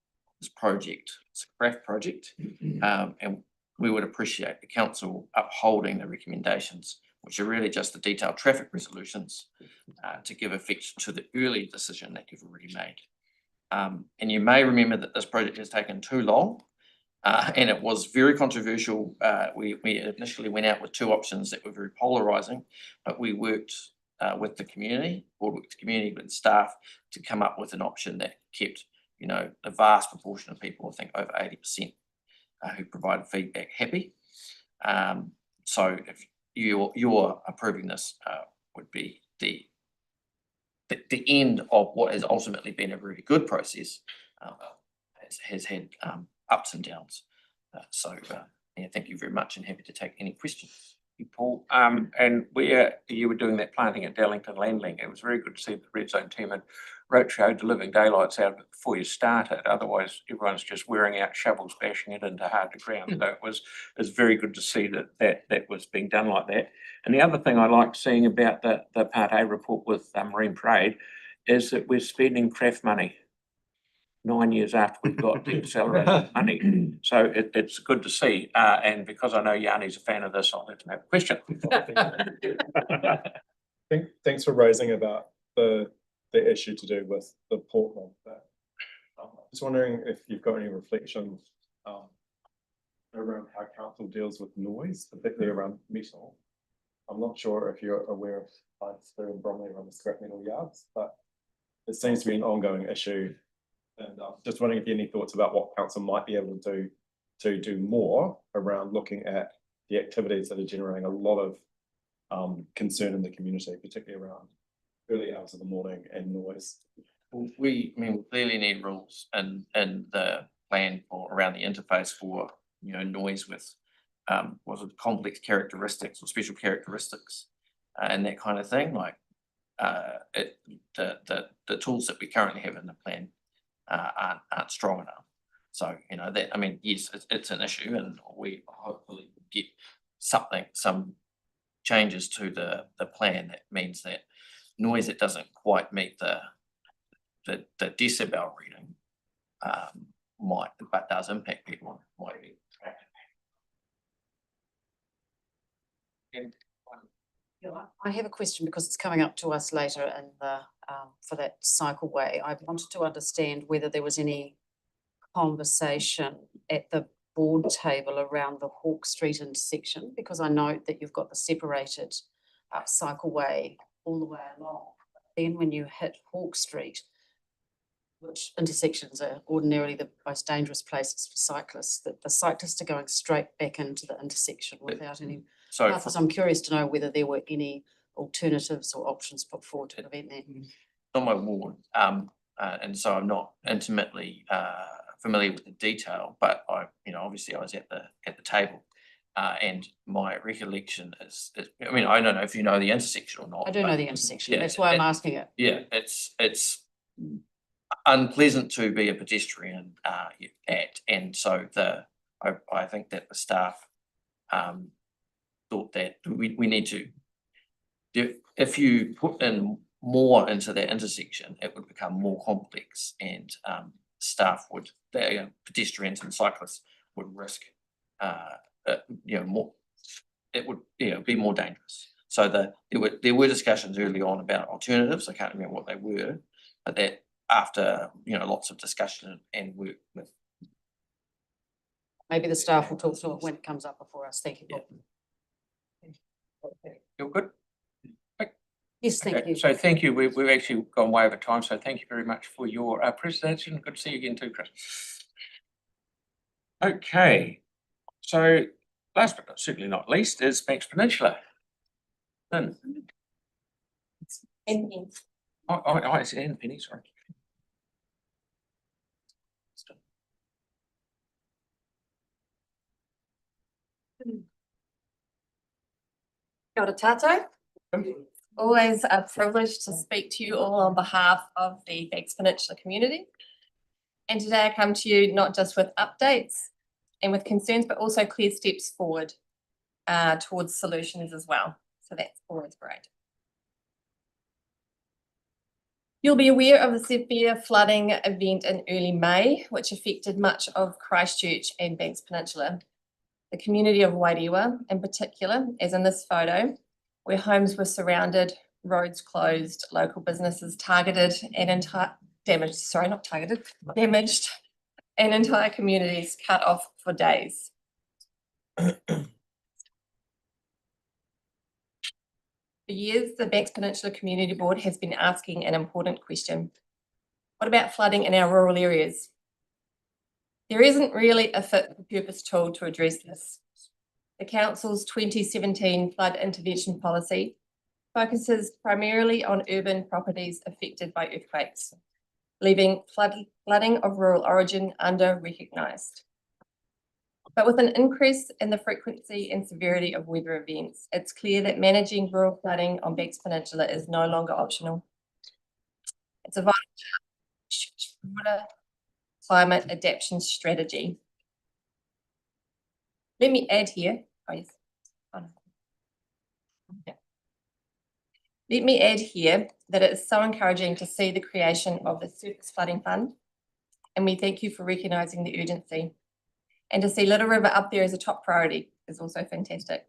this project. It's a craft project, and we would appreciate the council upholding the recommendations, which are really just the detailed traffic resolutions to give effect to the early decision that you've already made. And you may remember that this project has taken too long, and it was very controversial. We initially went out with two options that were very polarizing, but we worked with the community, with staff, to come up with an option that kept, the vast proportion of people, I think over 80%, who provided feedback happy. So if you're approving this, would be the end of what has ultimately been a really good process. Has had ups and downs. Yeah, thank you very much, and happy to take any questions. Paul, and where you were doing that planting at Darlington Landing, it was very good to see the Red Zone team and roadshow the living daylights out of it before you started. Otherwise, everyone's just wearing out shovels, bashing it into hard ground. So it's very good to see that was being done like that. And the other thing I liked seeing about the Part A report with Marine Parade is that we're spending craft money 9 years after we've got the accelerated money. So it's good to see. And because I know Yanni's a fan of this, I'll let him have a question. Thanks for raising about the issue to do with the Portland. Just wondering if you've got any reflections around how council deals with noise, particularly around metal. I'm not sure if you're aware of sites there in Bromley around the scrap metal yards, but it seems to be an ongoing issue. And just wondering if you have any thoughts about what council might be able to do more around looking at the activities that are generating a lot of concern in the community, particularly around early hours of the morning and noise. We clearly need rules and the plan for around the interface for noise with complex characteristics or special characteristics and that kind of thing. Like the tools that we currently have in the plan aren't strong enough. So yes, it's an issue, and we hopefully get some changes to the plan that means that noise that doesn't quite meet the decibel reading but does impact people might be. I have a question because it's coming up to us later in the for that cycleway. I wanted to understand whether there was any conversation at the board table around the Hawke Street intersection, because I note that you've got the separated cycleway all the way along. Then when you hit Hawke Street, which intersections are ordinarily the most dangerous places for cyclists, that the cyclists are going straight back into the intersection without any. So I'm curious to know whether there were any alternatives or options put forward to prevent that. On my ward, and so I'm not intimately familiar with the detail, but obviously I was at the table, and my recollection is I don't know if you know the intersection or not. I do know the intersection. That's why I'm asking it. Yeah, it's unpleasant to be a pedestrian at, and so I think that the staff thought that we need to, if you put in more into that intersection, it would become more complex, and staff would, pedestrians and cyclists would risk more. It would be more dangerous. So there were discussions early on about alternatives. I can't remember what they were, but that after lots of discussion and work with. Maybe the staff will talk to it when it comes up before us. Thank you. You're good. Yes, thank you. So thank you. We've actually gone way over time, so thank you very much for your presentation. Good to see you again too, Chris. Okay, so last but certainly not least is Banks Peninsula. Lynn. Oh, it's Anne Penny, sorry. Kia ora tātou. Always a privilege to speak to you all on behalf of the Banks Peninsula community. And today I come to you not just with updates and with concerns, but also clear steps forward towards solutions as well. So that's always great. You'll be aware of the severe flooding event in early May, which affected much of Christchurch and Banks Peninsula. The community of Wairewa in particular, as in this photo, where homes were surrounded, roads closed, local businesses targeted and damaged, and entire communities cut off for days. For years, the Banks Peninsula Community Board has been asking an important question. What about flooding in our rural areas? There isn't really a fit for purpose tool to address this. The Council's 2017 flood intervention policy focuses primarily on urban properties affected by earthquakes, leaving flooding of rural origin under-recognised. But with an increase in the frequency and severity of weather events, it's clear that managing rural flooding on Banks Peninsula is no longer optional. It's a vital broader climate adaptation strategy. Let me add here, Let me add here that it is so encouraging to see the creation of the Surface Flooding Fund, and we thank you for recognising the urgency. And to see Little River up there as a top priority is also fantastic.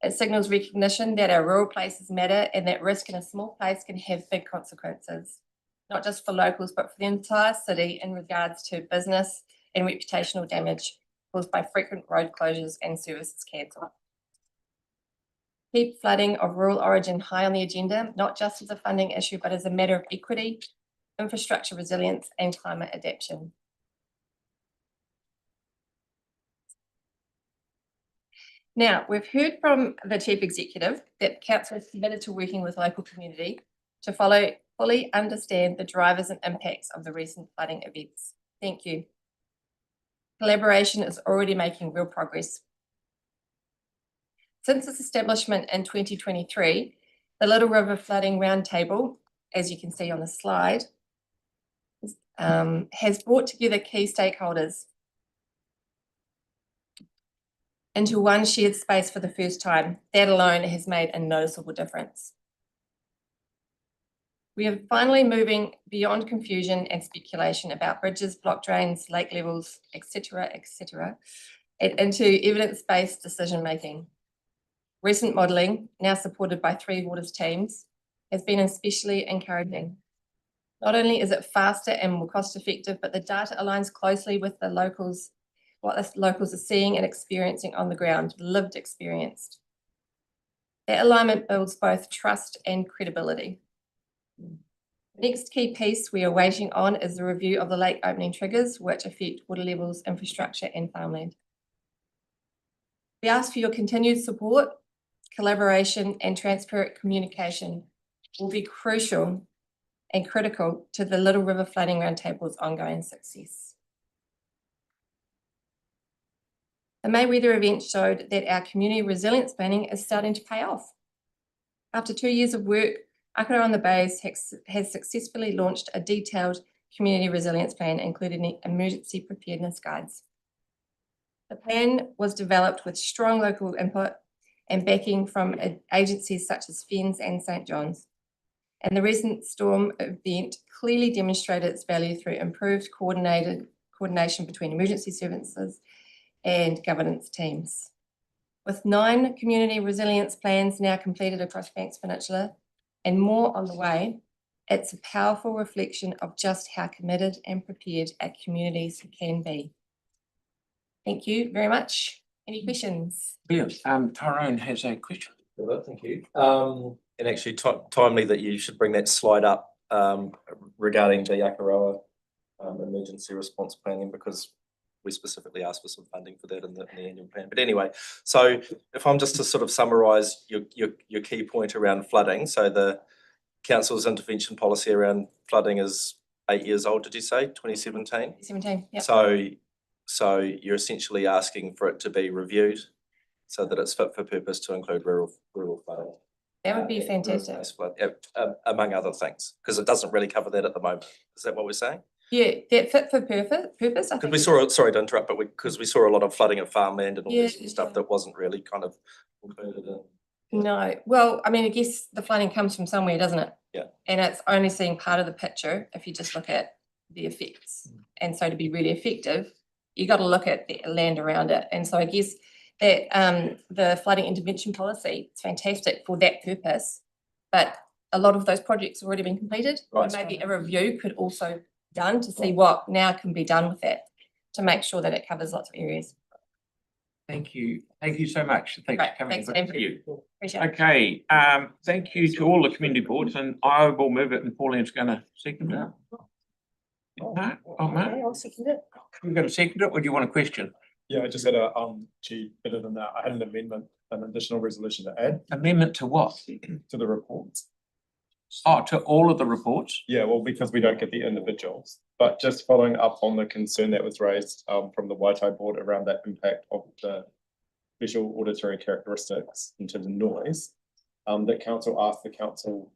It signals recognition that our rural places matter and that risk in a small place can have big consequences, not just for locals, but for the entire city in regards to business and reputational damage caused by frequent road closures and services cancelled. Keep flooding of rural origin high on the agenda, not just as a funding issue, but as a matter of equity, infrastructure resilience, and climate adaptation. Now, we've heard from the Chief Executive that the Council is committed to working with local community to fully understand the drivers and impacts of the recent flooding events. Thank you. Collaboration is already making real progress. Since its establishment in 2023, the Little River Flooding Roundtable, as you can see on the slide, has brought together key stakeholders into one shared space for the first time. That alone has made a noticeable difference. We are finally moving beyond confusion and speculation about bridges, block drains, lake levels, etc., and into evidence-based decision-making. Recent modelling, now supported by 3 Waters teams, has been especially encouraging. Not only is it faster and more cost-effective, but the data aligns closely with the locals, what the locals are seeing and experiencing on the ground, lived experience. That alignment builds both trust and credibility. The next key piece we are waiting on is the review of the lake opening triggers, which affect water levels, infrastructure, and farmland. We ask for your continued support. Collaboration and transparent communication will be crucial and critical to the Little River Flooding Roundtable's ongoing success. The May weather event showed that our community resilience planning is starting to pay off. After 2 years of work, Akaroa on the Bays has successfully launched a detailed community resilience plan, including emergency preparedness guides. The plan was developed with strong local input and backing from agencies such as FENZ and St. John's. And the recent storm event clearly demonstrated its value through improved coordination between emergency services and governance teams. With 9 community resilience plans now completed across Banks Peninsula and more on the way, it's a powerful reflection of just how committed and prepared our communities can be. Thank you very much. Any questions? Yes, Tyrone has a question. Thank you. And actually timely that you should bring that slide up regarding the Akaroa emergency response planning, because we specifically asked for some funding for that in the annual plan. But anyway, so if I'm just to sort of summarise your key point around flooding, so the council's intervention policy around flooding is 8 years old, did you say, 2017? 17, yeah. So you're essentially asking for it to be reviewed so that it's fit for purpose to include rural flooding. That would be fantastic. Rural-based flood, among other things, because it doesn't really cover that at the moment. Is that what we're saying? Yeah, that fit for purpose, I Because think. we saw, sorry to interrupt, but because we saw a lot of flooding of farmland and all this Yeah, stuff that wasn't really kind of included in. No, well, I mean, I guess the flooding comes from somewhere, doesn't it? Yeah. And it's only seeing part of the picture if you just look at the effects. And so to be really effective, you got to look at the land around it. And so I guess that the flooding intervention policy is fantastic for that purpose, but a lot of those projects have already been completed. Right. And maybe a review could also be done to see what now can be done with it to make sure that it covers lots of areas. Thank you. Thank you so much. Thanks Right, for coming. thanks, Good Andrew. for you. Appreciate it. Okay, thank you to all the community boards, and I will move it and Pauline's gonna second it. Mark, Mark, I'll second it. you're gonna second it, or do you want a question? Yeah, I just had a, better than that, I had an amendment, an additional resolution to add Amendment to what? to the reports. Oh, to all of the reports? Yeah, well, because we don't get the individuals, but just following up on the concern that was raised from the Waito board around that impact of the visual auditory characteristics in terms of noise. That council asked the council's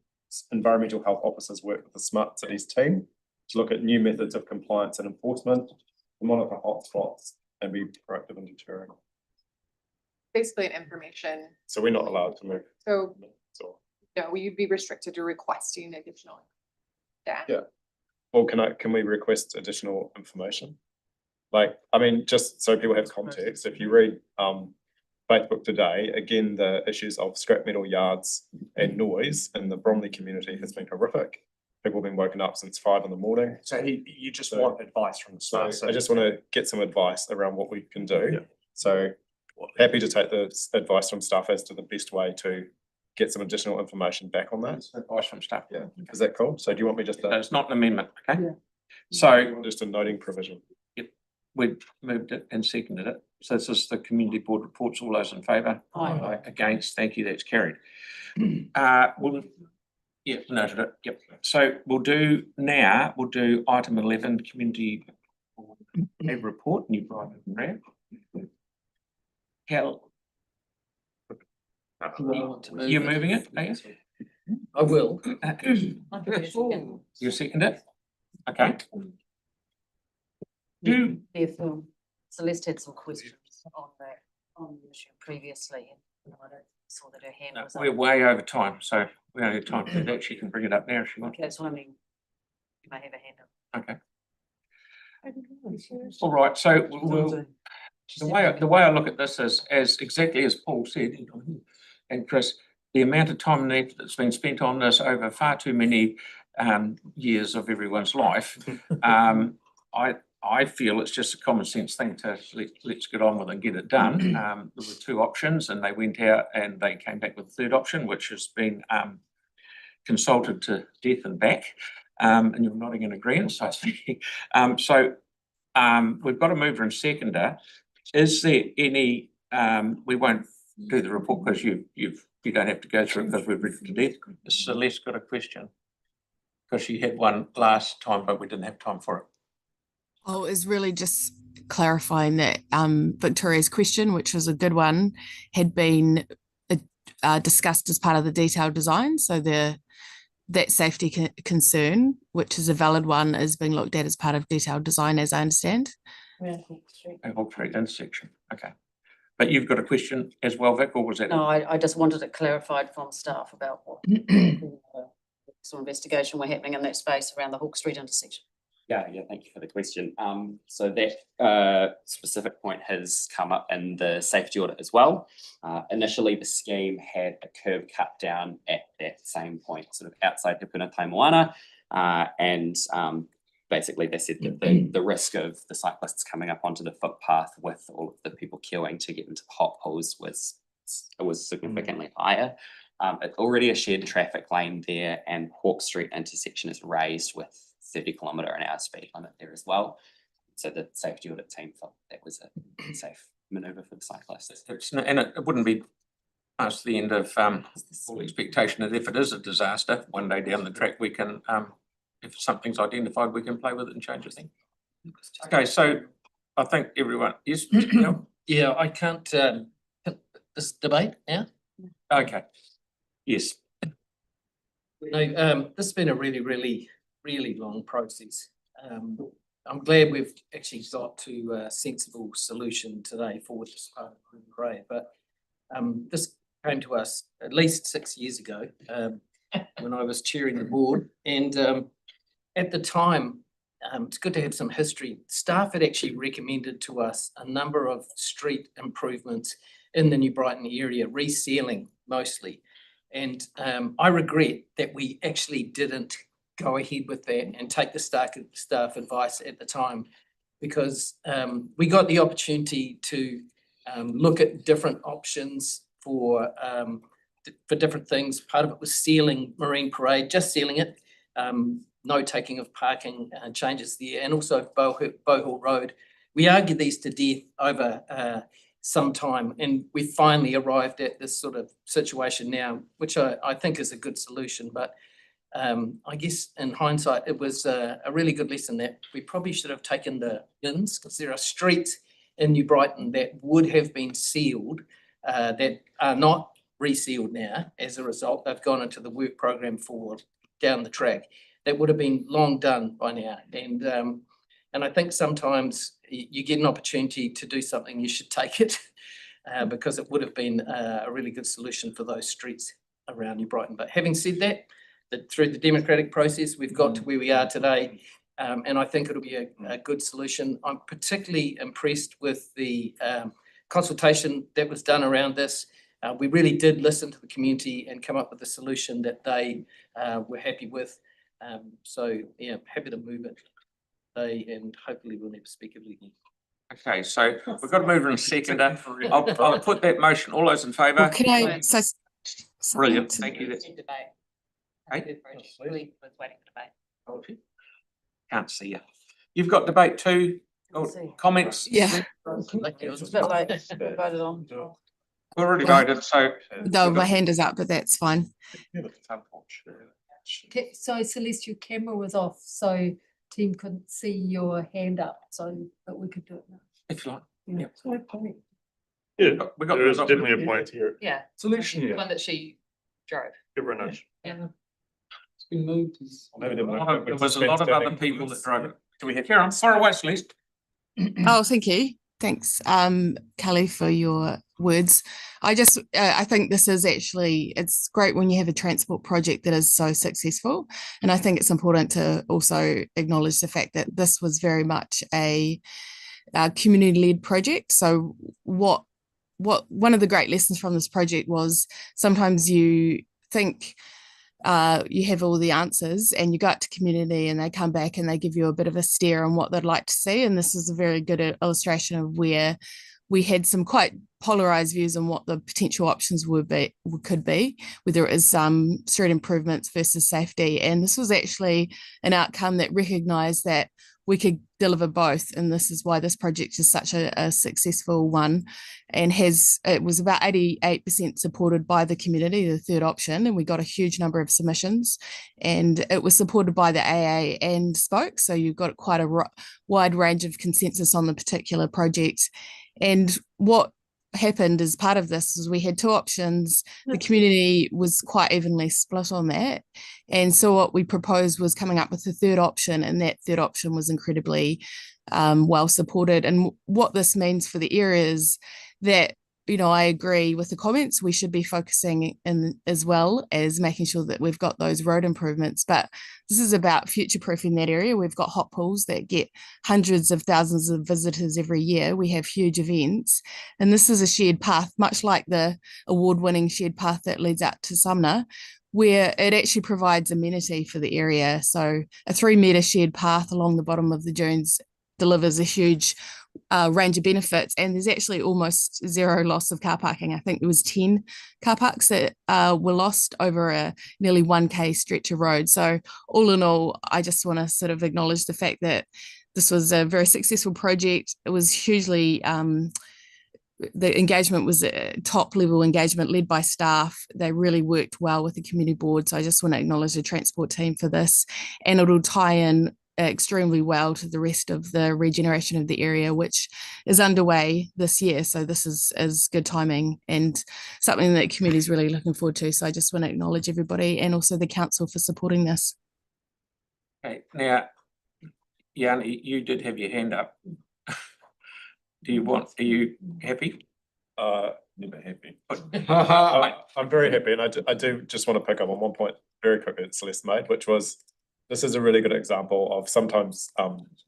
environmental health officers work with the smart cities team to look at new methods of compliance and enforcement, to monitor hotspots and be proactive in deterring. Basically an information, So we're not allowed to move. so So, no, you'd be restricted to requesting additional data. yeah. Well, can we request additional information? Like, I mean, just so people have context, if you read Facebook today, again, the issues of scrap metal yards and noise in the Bromley community has been horrific. People have been woken up since 5 a.m. So you just want advice from the So staff. I just want to get some advice around what we can do. Yeah. So happy to take the advice from staff as to the best way to get some additional information back on that. Advice from staff. Yeah, is that cool? So do you want me just to? It's not an amendment, okay? Yeah. So Just a noting provision. we moved it and seconded it. So this is the community board reports. All those in favour? Aye. Against, thank you, that's carried. Yeah, noted it, yep. So we'll do item 11, community board report, new private grant. Cal. You're moving it, are you? I will. You second it? Okay. Therefore, Celeste had some questions on the issue previously, and I don't saw that her hand was up. We're way over time, so we don't have time to do that. She can bring it up now if she wants. Okay, so I mean, you may have a hand up. Okay. All right, so we'll, the way I look at this is as exactly as Paul said, and Chris, the amount of time and effort that's been spent on this over far too many years of everyone's life. I feel it's just a common sense thing to let's get on with it and get it done. There were two options and they went out and they came back with a third option, which has been consulted to death and back. And you're nodding in agreement, so I think. We've got a mover and seconder. Is there any, we won't do the report because you don't have to go through it because we've read it to death. Celeste got a question. Because she had one last time, but we didn't have time for it. Oh, is really just clarifying that Victoria's question, which was a good one, had been discussed as part of the detailed design. So that safety concern, which is a valid one, is being looked at as part of detailed design, as I understand. Hawke Street intersection, okay. But you've got a question as well, Vic, or was that? No, I just wanted it clarified from staff about what sort of investigation were happening in that space around the Hawke Street intersection. Yeah, thank you for the question. So that specific point has come up in the safety audit as well. Initially, the scheme had a curb cut down at that same point, sort of outside Hipuna Taimoana, and basically they said that the risk of the cyclists coming up onto the footpath with all of the people queuing to get into potholes was significantly higher. It's already a shared traffic lane there, and Hawke Street intersection is raised with 30 km/h speed limit there as well. So the safety audit team felt that was a safe manoeuvre for the cyclists. And it wouldn't be past the end of all expectation that if it is a disaster, one day down the track, we can, if something's identified, we can play with it and change the thing. Okay, so I think everyone, yes, Mr. Neil? Yeah, I can't, this debate now. Okay, yes. No, this has been a really long process. I'm glad we've actually got to a sensible solution today for this part of Green Grey, but this came to us at least 6 years ago, when I was chairing the board, and at the time, it's good to have some history. Staff had actually recommended to us a number of street improvements in the New Brighton area, resealing mostly. And I regret that we actually didn't go ahead with that and take the staff advice at the time, because we got the opportunity to look at different options for different things. Part of it was sealing Marine Parade, just sealing it, no taking of parking changes there, and also Bohill Road. We argued these to death over some time, and we finally arrived at this sort of situation now, which I think is a good solution. But I guess in hindsight, it was a really good lesson that we probably should have taken the bins, because there are streets in New Brighton that would have been sealed that are not resealed now. As a result, they've gone into the work program for down the track. That would have been long done by now. And I think sometimes you get an opportunity to do something, you should take it, because it would have been a really good solution for those streets around New Brighton. But having said that, through the democratic process, we've got to where we are today, and I think it'll be a good solution. I'm particularly impressed with the consultation that was done around this. We really did listen to the community and come up with a solution that they were happy with. So yeah, happy to move it today, and hopefully we'll never speak of it again. Okay, so we've got a mover and seconder. I'll put that motion. All those in favour? Well, can I, so. Brilliant, thank you. Really was waiting for debate. Can't see you. You've got debate too. Oh, comments? Yeah. It's a bit late, we voted on. We've already voted, so. No, my hand is up, but that's fine. So Celeste, your camera was off, so team couldn't see your hand up, so but we could do it now. If you like. Yeah. Yeah, we got there is definitely a point here. Yeah. Solution, The yeah. one that she drove. Give her a nudge. Yeah. It's been moved. Maybe There was a lot of other people that drove it. Do we have Karen? Far away, Celeste. Oh, thank you. Thanks, Kelly, for your words. I think this is actually, it's great when you have a transport project that is so successful. And I think it's important to also acknowledge the fact that this was very much a community-led project. So one of the great lessons from this project was sometimes you think you have all the answers and you go out to community and they come back and they give you a bit of a steer on what they'd like to see. And this is a very good illustration of where we had some quite polarized views on what the potential options could be, whether it is street improvements versus safety. And this was actually an outcome that recognized that we could deliver both, and this is why this project is such a successful one, and it was about 88% supported by the community, the third option, and we got a huge number of submissions, and it was supported by the AA and Spoke, so you've got quite a wide range of consensus on the particular project. And what happened as part of this is we had two options. The community was quite evenly split on that, and so what we proposed was coming up with a third option, and that third option was incredibly well supported. And what this means for the area is that, you know, I agree with the comments. We should be focusing in as well as making sure that we've got those road improvements, but this is about future-proofing that area. We've got hot pools that get hundreds of thousands of visitors every year. We have huge events, and this is a shared path, much like the award-winning shared path that leads out to Sumner, where it actually provides amenity for the area. So a 3-metre shared path along the bottom of the dunes delivers a huge range of benefits, and there's actually almost zero loss of car parking. I think there was 10 car parks that were lost over a nearly 1K stretch of road. So all in all, I just want to sort of acknowledge the fact that this was a very successful project. It was hugely the engagement was a top level engagement led by staff. They really worked well with the community board. So I just want to acknowledge the transport team for this, and it'll tie in extremely well to the rest of the regeneration of the area, which is underway this year. So this is good timing and something that community is really looking forward to. So I just want to acknowledge everybody and also the council for supporting this. Okay, now, Yanni, you did have your hand up. Are you happy? Never happy. I'm very happy, and I do just want to pick up on one point very quickly that Celeste made, which was this is a really good example of sometimes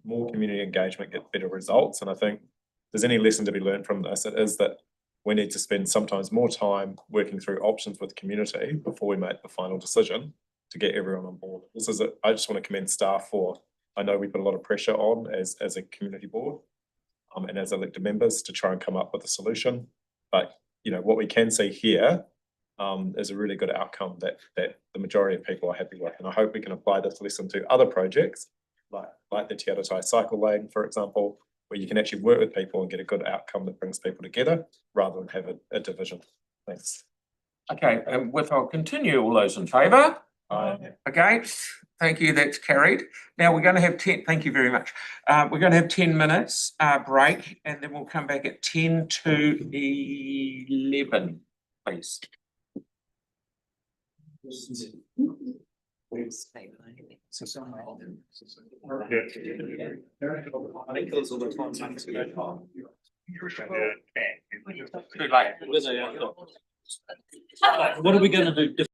more community engagement get better results. And I think if there's any lesson to be learned from this, it is that we need to spend sometimes more time working through options with the community before we make the final decision to get everyone on board. I just want to commend staff for, I know we put a lot of pressure on as a community board and as elected members to try and come up with a solution. But you know what we can see here is a really good outcome that the majority of people are happy with, and I hope we can apply this lesson to other projects like the Te Aratai cycle lane, for example, where you can actually work with people and get a good outcome that brings people together rather than have a division. Thanks. Okay, I'll continue. All those in favour? Aye. Against? Thank you, that's carried. Now we're going to have thank you very much. We're going to have 10 minutes break, and then we'll come back at 10 to 11, please. Too late. What are we going to do?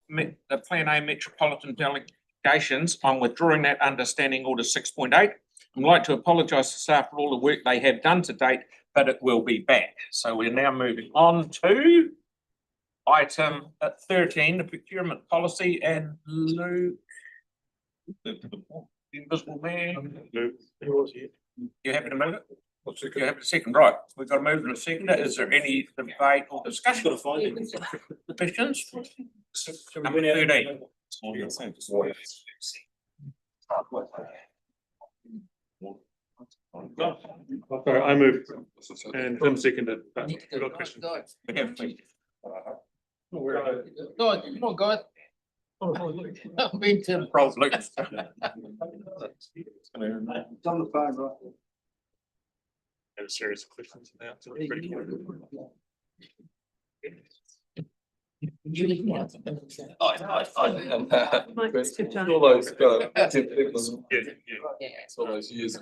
the Plan A Metropolitan Delegations, I'm withdrawing that under Standing Order 6.8. I'd like to apologise to staff for all the work they have done to date, but it will be back. So we're now moving on to item 13, the procurement policy, and Luke. The invisible man. Luke. You happy to move it? You have a second, right? We've got to move in a second. Is there any debate or discussion? Questions? Number 13. Sorry, I moved and Tim seconded. But we've got questions. We have questions. God, come on, God. Me too. Probably. It's on the phone, right? Have a series of questions now. So it's pretty quick. All those, all those years.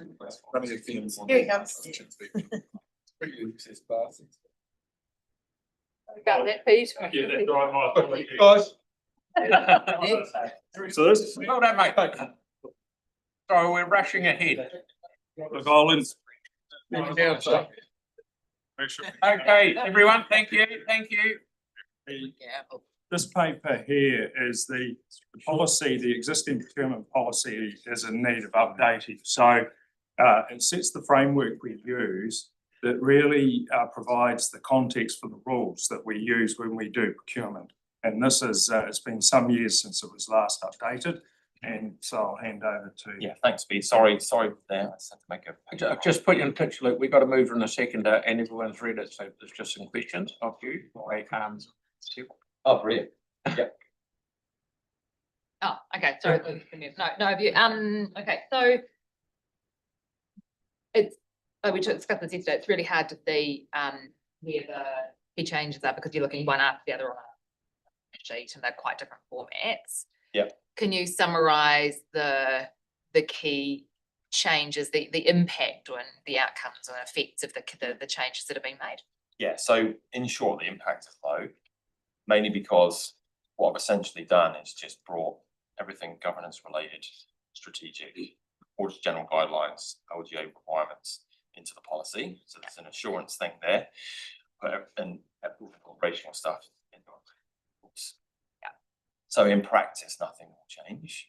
Running a theme. Here he comes. Got that, Pete? Yeah, that's right. Guys. So this. Well done, mate. So we're rushing ahead. Look, I'll in. Okay, everyone, thank you, thank you. This paper here is the policy, the existing procurement policy is in need of updating. So it sets the framework we use that really provides the context for the rules that we use when we do procurement. And this is, it's been some years since it was last updated. And so I'll hand over to. Yeah, thanks, Pete. Sorry for that. I just had to make a picture. I've just put you in pitch, Luke. We've got to move in a second and everyone's read it. So there's just some questions of you. Oh, brilliant. Yep. Oh, okay, sorry. No, have you, okay, so it's, we discussed this yesterday, it's really hard to see, where the key changes are because you're looking one after the other on a sheet and they're quite different formats. Yeah. Can you summarize the key changes, the impact on the outcomes and effects of the changes that have been made? Yeah, so in short, the impact is low, mainly because what I've essentially done is just brought everything governance related, strategic, or general guidelines, LGA requirements into the policy. So there's an assurance thing there, and operational stuff in the rules. Yeah. So in practice, nothing will change.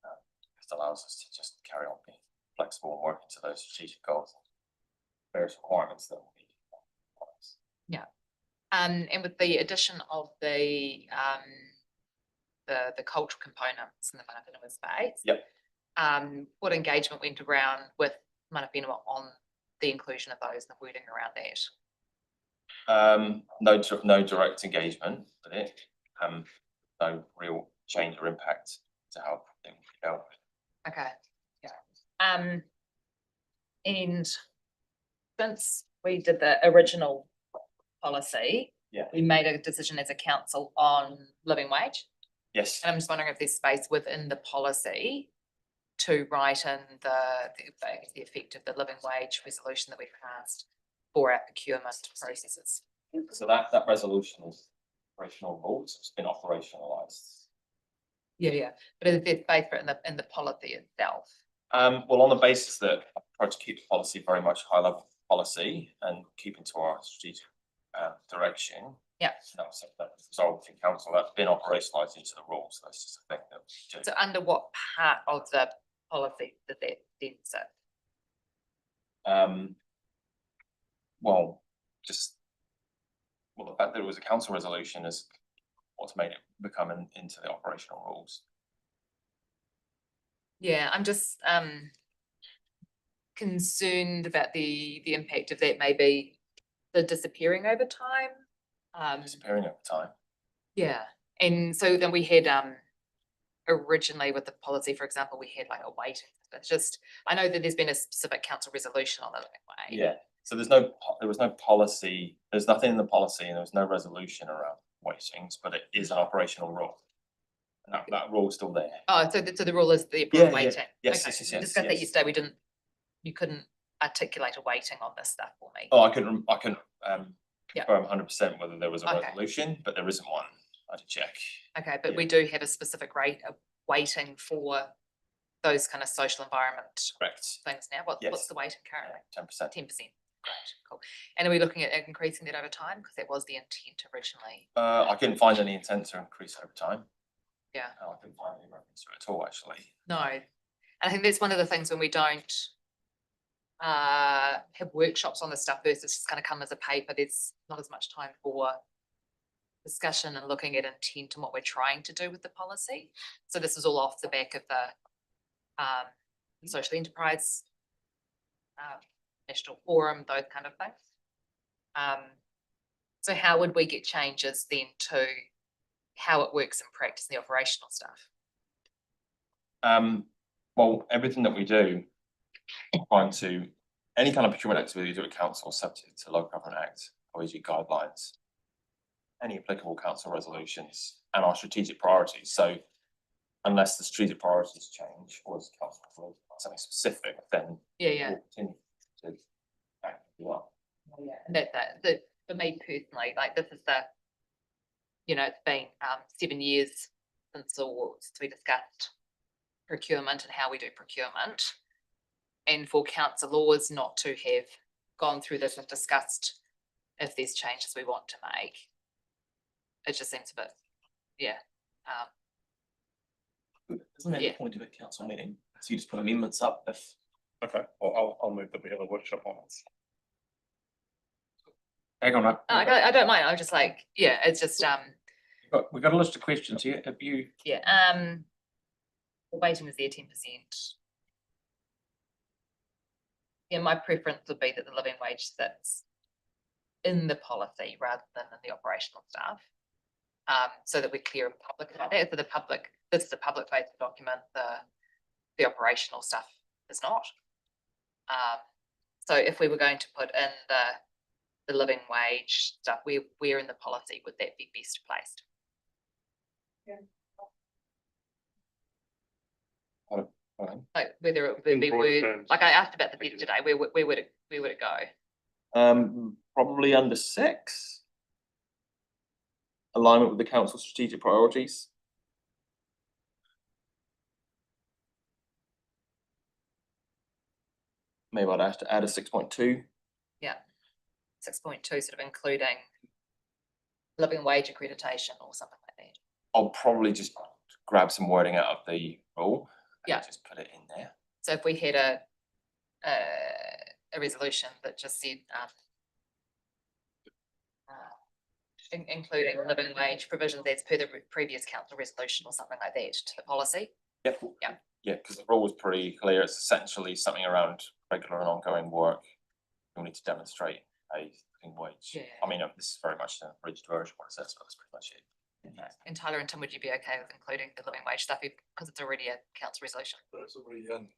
It allows us to just carry on being flexible and working to those strategic goals, various requirements that will be. Yeah. And with the addition of the cultural components in the Mana Whenua space. Yep. What engagement went around with Mana Whenua on the inclusion of those and the wording around that? No direct engagement with it. No real change or impact to how things go. Okay. Yeah. And since we did the original policy, yeah, we made a decision as a council on living wage. Yes. And I'm just wondering if there's space within the policy to write in the effect of the living wage resolution that we passed for our procurement processes. So that resolution is operational rules. It's been operationalized. Yeah. But is there space for it in the policy itself? Well, on the basis that I tried to keep the policy very much high level policy and keeping to our strategic direction. Yeah. That was resolved in council. That's been operationalized into the rules. That's just a thing that we do. So under what part of the policy did that then sit? Well, the fact that it was a council resolution is what's made it become into the operational rules. Yeah, I'm just concerned about the impact of that maybe the disappearing over time. Disappearing over time. Yeah, and so then we had originally with the policy, for example, we had like a waiting. It's just I know that there's been a specific council resolution on it that way. Yeah. So there was no policy. There's nothing in the policy, and there was no resolution around waitings, but it is an operational rule. And that rule is still there. Oh, so the rule is the approved waiting. Yes, Okay. yes. We discussed that yesterday. You couldn't articulate a waiting on this stuff for me. Oh, I can Yeah. confirm 100% whether there was a Okay. resolution, but there isn't one. I had to check. Okay, but we do have a specific rate of weighting for those kind of social environment Correct. things now. What's Yes. the weighting currently? 10%. 10%. Great, cool. And are we looking at increasing that over time? Because that was the intent originally. I couldn't find any intent to increase over time. Yeah. No, I couldn't find any reference to it at all, actually. No. And I think that's one of the things when we don't have workshops on this stuff versus just kind of come as a paper, there's not as much time for discussion and looking at intent and what we're trying to do with the policy. So this is all off the back of the social enterprise national forum, those kind of things. So how would we get changes then to how it works in practice, the operational stuff? Well, everything that we do, trying to any kind of procurement activity we do at council subject to Local Government Act, OEG guidelines, any applicable council resolutions, and our strategic priorities. So unless the strategic priorities change or as council something specific, then Yeah. we'll continue to act as well. Yeah, and that for me personally, like this is the, it's been 7 years since we discussed procurement and how we do procurement. And for councillors not to have gone through this and discussed if there's changes we want to make, it just seems a bit, Isn't that the point of a council meeting? So you just put amendments up if. Okay, well, I'll move that we have a workshop on it. Hang on up. I don't mind. I'm just like, it's just We've got a list of questions here. Have you? waiting was there 10%. Yeah, my preference would be that the living wage sits in the policy rather than in the operational stuff. So that we're clear in public about that. For the public, this is a public facing document, the operational stuff is not. So if we were going to put in the living wage stuff, where in the policy would that be best placed? Like whether it would be word, like I asked about the bid today, where would it go? Probably under 6. Alignment with the council strategic priorities. Maybe I'd have to add a 6.2. Yeah, 6.2 sort of including living wage accreditation or something like that. I'll probably just grab some wording out of the rule. Yeah. Just put it in there. So if we had a resolution that just said including living wage provisions as per the previous council resolution or something like that to the policy. Yep. Yeah, because the rule was pretty clear. It's essentially something around regular and ongoing work. You'll need to demonstrate a living wage. Yeah. I mean, this is very much an abridged version of what it says, but that's pretty much it. And Tyler and Tim, would you be okay with including the living wage stuff because it's already a council resolution? It's already in.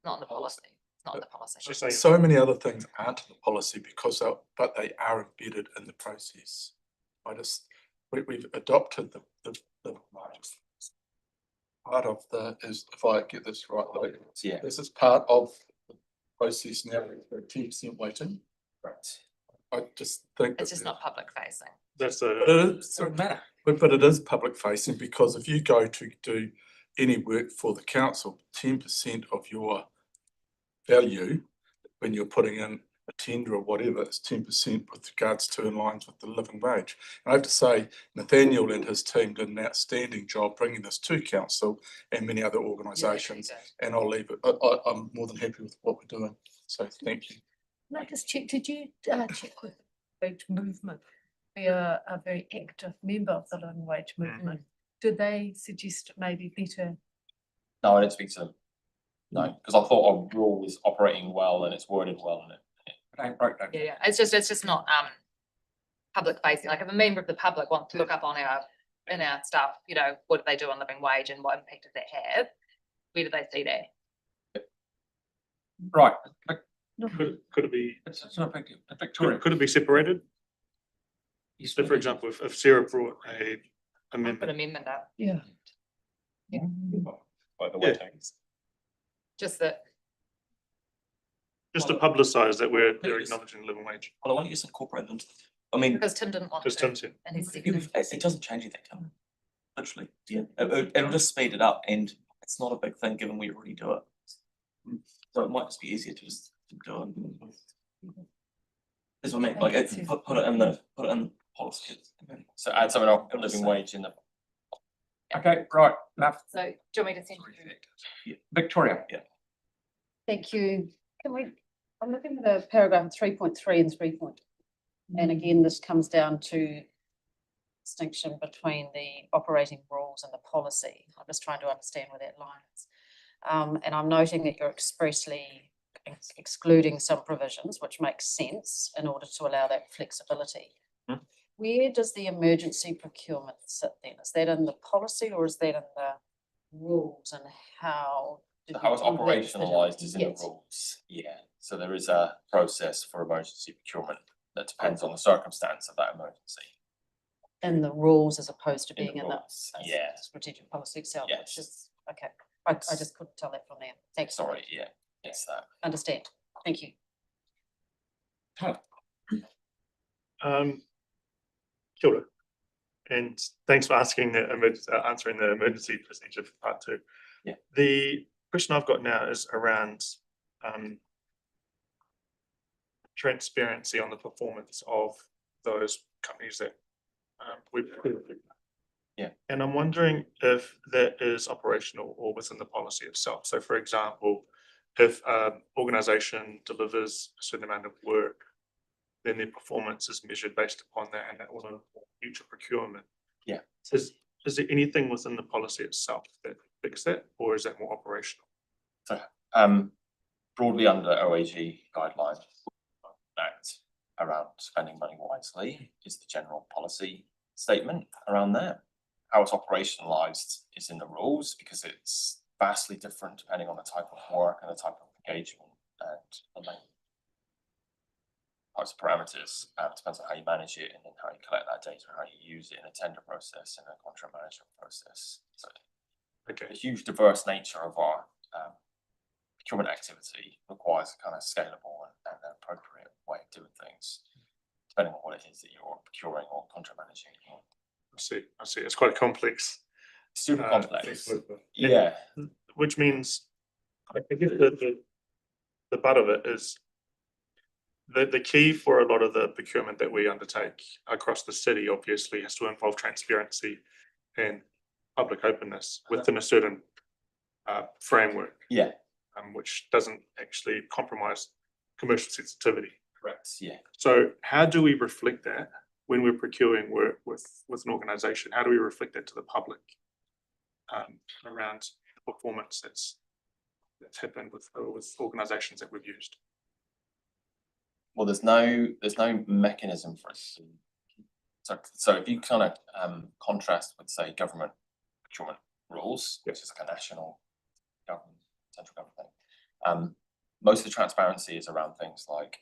Not in the policy. It's not in the policy. So many other things aren't in the policy but they are embedded in the process. We've adopted the part of is, if I get this right, this is part of the process now, 10% weighting. Right. I just think. It's just not public facing. But it is public facing because if you go to do any work for the council, 10% of your value when you're putting in a tender or whatever is 10% with regards to in lines with the living wage. And I have to say, Nathaniel and his team did an outstanding job bringing this to council and many other organisations. And I'll leave it. I'm more than happy with what we're doing. So thank you. Can I just check, did you check with the wage movement? We are a very active member of the living wage movement. Did they suggest maybe better? No, I didn't speak to them. No, because I thought our rule was operating well and it's worded well in it. Yeah, it's just not public facing. Like if a member of the public wants to look up on our stuff, what do they do on living wage and what impact does that have? Where do they see that? Right. Could it be? It's not Victoria. Could it be separated? So for example, if Sarah brought a Put amendment. amendment up. Yeah. By the way, Just that. Just to publicise that they're acknowledging the living wage. Well, I want to get incorporated into I mean, Because Tim didn't want Just to. Tim said. And he's it doesn't change anything, Tim. Literally, yeah, it'll just speed it up and it's not a big thing given we already do it. So it might just be easier to just do it. That's what I mean, like, put it in policy. So add something on living wage in the. Okay, right, enough. So do you want me to send you? Victoria. Yeah. Thank you. Can we, I'm looking at the paragraph 3.3 and 3. And again, this comes down to distinction between the operating rules and the policy. I'm just trying to understand where that line is. And I'm noting that you're expressly excluding some provisions, which makes sense in order to allow that flexibility. Where does the emergency procurement sit then? Is that in the policy or is that in the rules, and how? So how it's operationalized is in the Yes. rules, yeah. So there is a process for emergency procurement that depends on the circumstance of that emergency. In the rules as opposed to In the being in the rules, yeah. strategic policy itself, which Yes. is, okay. I just couldn't tell that from there. Thanks. Sorry, yeah, it's that. Understand. Thank you. Kia ora. And thanks for asking answering the emergency procedure for part 2. Yeah. The question I've got now is around transparency on the performance of those companies that we've. Yeah. And I'm wondering if that is operational or within the policy itself. So for example, if an organisation delivers a certain amount of work, then their performance is measured based upon that, and that will inform future procurement. Yeah. Is there anything within the policy itself that fixes that, or is that more operational? So broadly under OAG guidelines, that around spending money wisely is the general policy statement around that. How it's operationalized is in the rules because it's vastly different depending on the type of work and the type of engagement and the length. Types of parameters, depends on how you manage it and then how you collect that data and how you use it in a tender process and a contract management process. So okay. The huge diverse nature of our procurement activity requires a kind of scalable and appropriate way of doing things, depending on what it is that you're procuring or contract managing. I see. It's quite complex. Super complex. Yeah. Which means, I guess the butt of it is the key for a lot of the procurement that we undertake across the city obviously has to involve transparency and public openness within a certain framework. Yeah. Which doesn't actually compromise commercial sensitivity. Correct. Yeah. So how do we reflect that when we're procuring work with an organisation? How do we reflect that to the public around the performance that's happened with organisations that we've used? Well, there's no mechanism for it. So if you kind of contrast with, say, government procurement rules, which is like a national government, central government thing, most of the transparency is around things like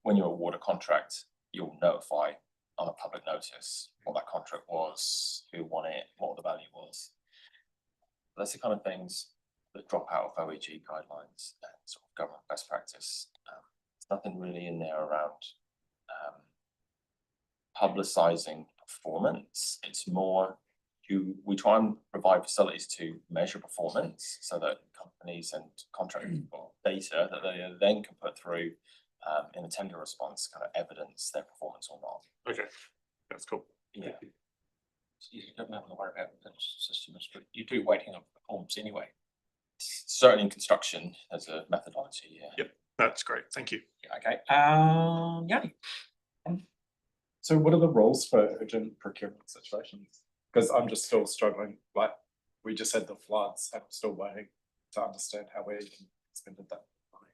when you award a contract, you'll notify on a public notice what that contract was, who won it, what the value was. That's the kind of things that drop out of OAG guidelines and sort of government best practice. There's nothing really in there around publicising performance. It's more we try and provide facilities to measure performance so that companies and contractors have got data that they then can put through in a tender response, kind of evidence their performance or not. Okay, that's cool. Yeah. You don't have to worry about the systems, but you do weighting of performance anyway. Certainly in construction, there's a methodology, yeah. Yep, that's great. Thank you. Okay, Yanni. So what are the rules for urgent procurement situations? Because I'm just still struggling, like, we just had the floods, I'm still waiting to understand how we even expended that money.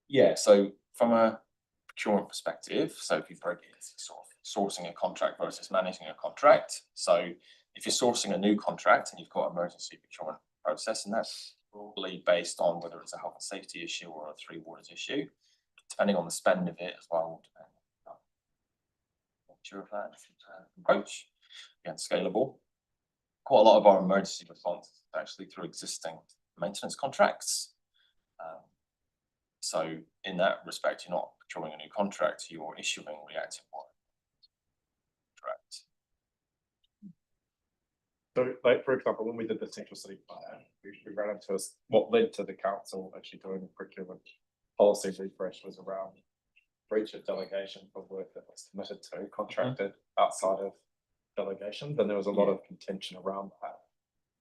Yeah, so from a procurement perspective, so if you break it into sort of sourcing a contract versus managing a contract. So if you're sourcing a new contract and you've got emergency procurement process, and that's broadly based on whether it's a health and safety issue or a 3 waters issue, depending on the spend of it as well, depending on the nature of that approach, again, scalable. Quite a lot of our emergency response is actually through existing maintenance contracts. So in that respect, you're not procuring a new contract, you're issuing reactive one. Correct. So like, for example, when we did the central city plan, we ran into what led to the council actually doing the procurement policy refresh was around breach of delegation for work that was committed to, contracted outside of delegations, and there was a lot of contention around that.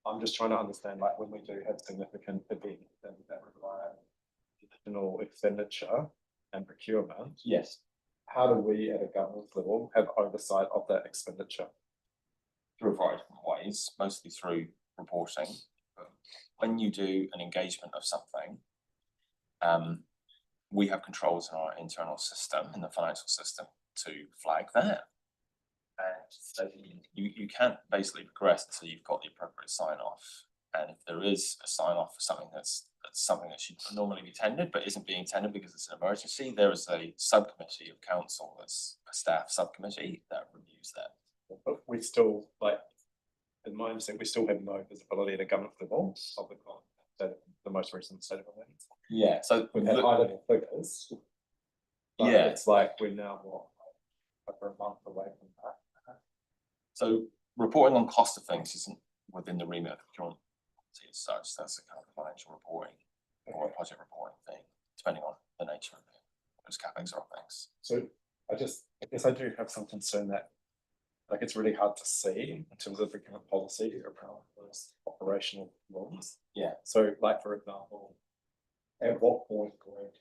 I'm just trying to understand, like, when we do have significant events that require additional expenditure and procurement. Yes. How do we at a government level have oversight of that expenditure? Through a variety of different ways, mostly through reporting. When you do an engagement of something, we have controls in our internal system, in the financial system, to flag that. And so you can't basically progress until you've got the appropriate sign off. And if there is a sign off for something that's something that should normally be tendered but isn't being tendered because it's an emergency, there is a subcommittee of council, that's a staff subcommittee that reviews that. But we still, like, in my understanding, we still have no visibility at a government level of the most recent state of events. Yeah, so we've had high level figures. But yeah, it's like we're now over a month away from that. So reporting on cost of things isn't within the remit of procurement policy as such. That's a kind of financial reporting or a project reporting thing, depending on the nature of it, those capex or things. So I guess I do have some concern that, like, it's really hard to see in terms of procurement policy around those operational rules. Yeah. So, like, for example, at what point would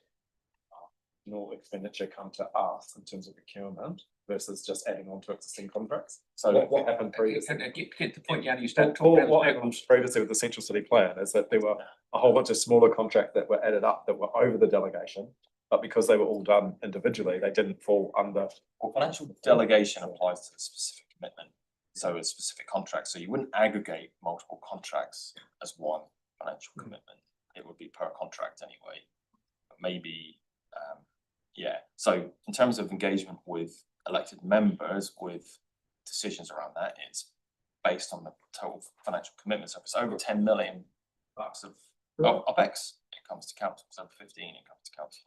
no expenditure come to us in terms of procurement versus just adding on to existing contracts? So what happened previously? Get the point, Yanni, you start talking about. What happened previously with the central city plan is that there were a whole bunch of smaller contracts that were added up that were over the delegation, but because they were all done individually, they didn't fall under. Well, financial delegation applies to a specific commitment, so a specific contract. So you wouldn't aggregate multiple contracts as one financial commitment. It would be per contract anyway. But maybe, yeah. So in terms of engagement with elected members, with decisions around that, it's based on the total financial commitments. So if it's over 10 million bucks of OPEX, it comes to council. If it's over 15, it comes to council.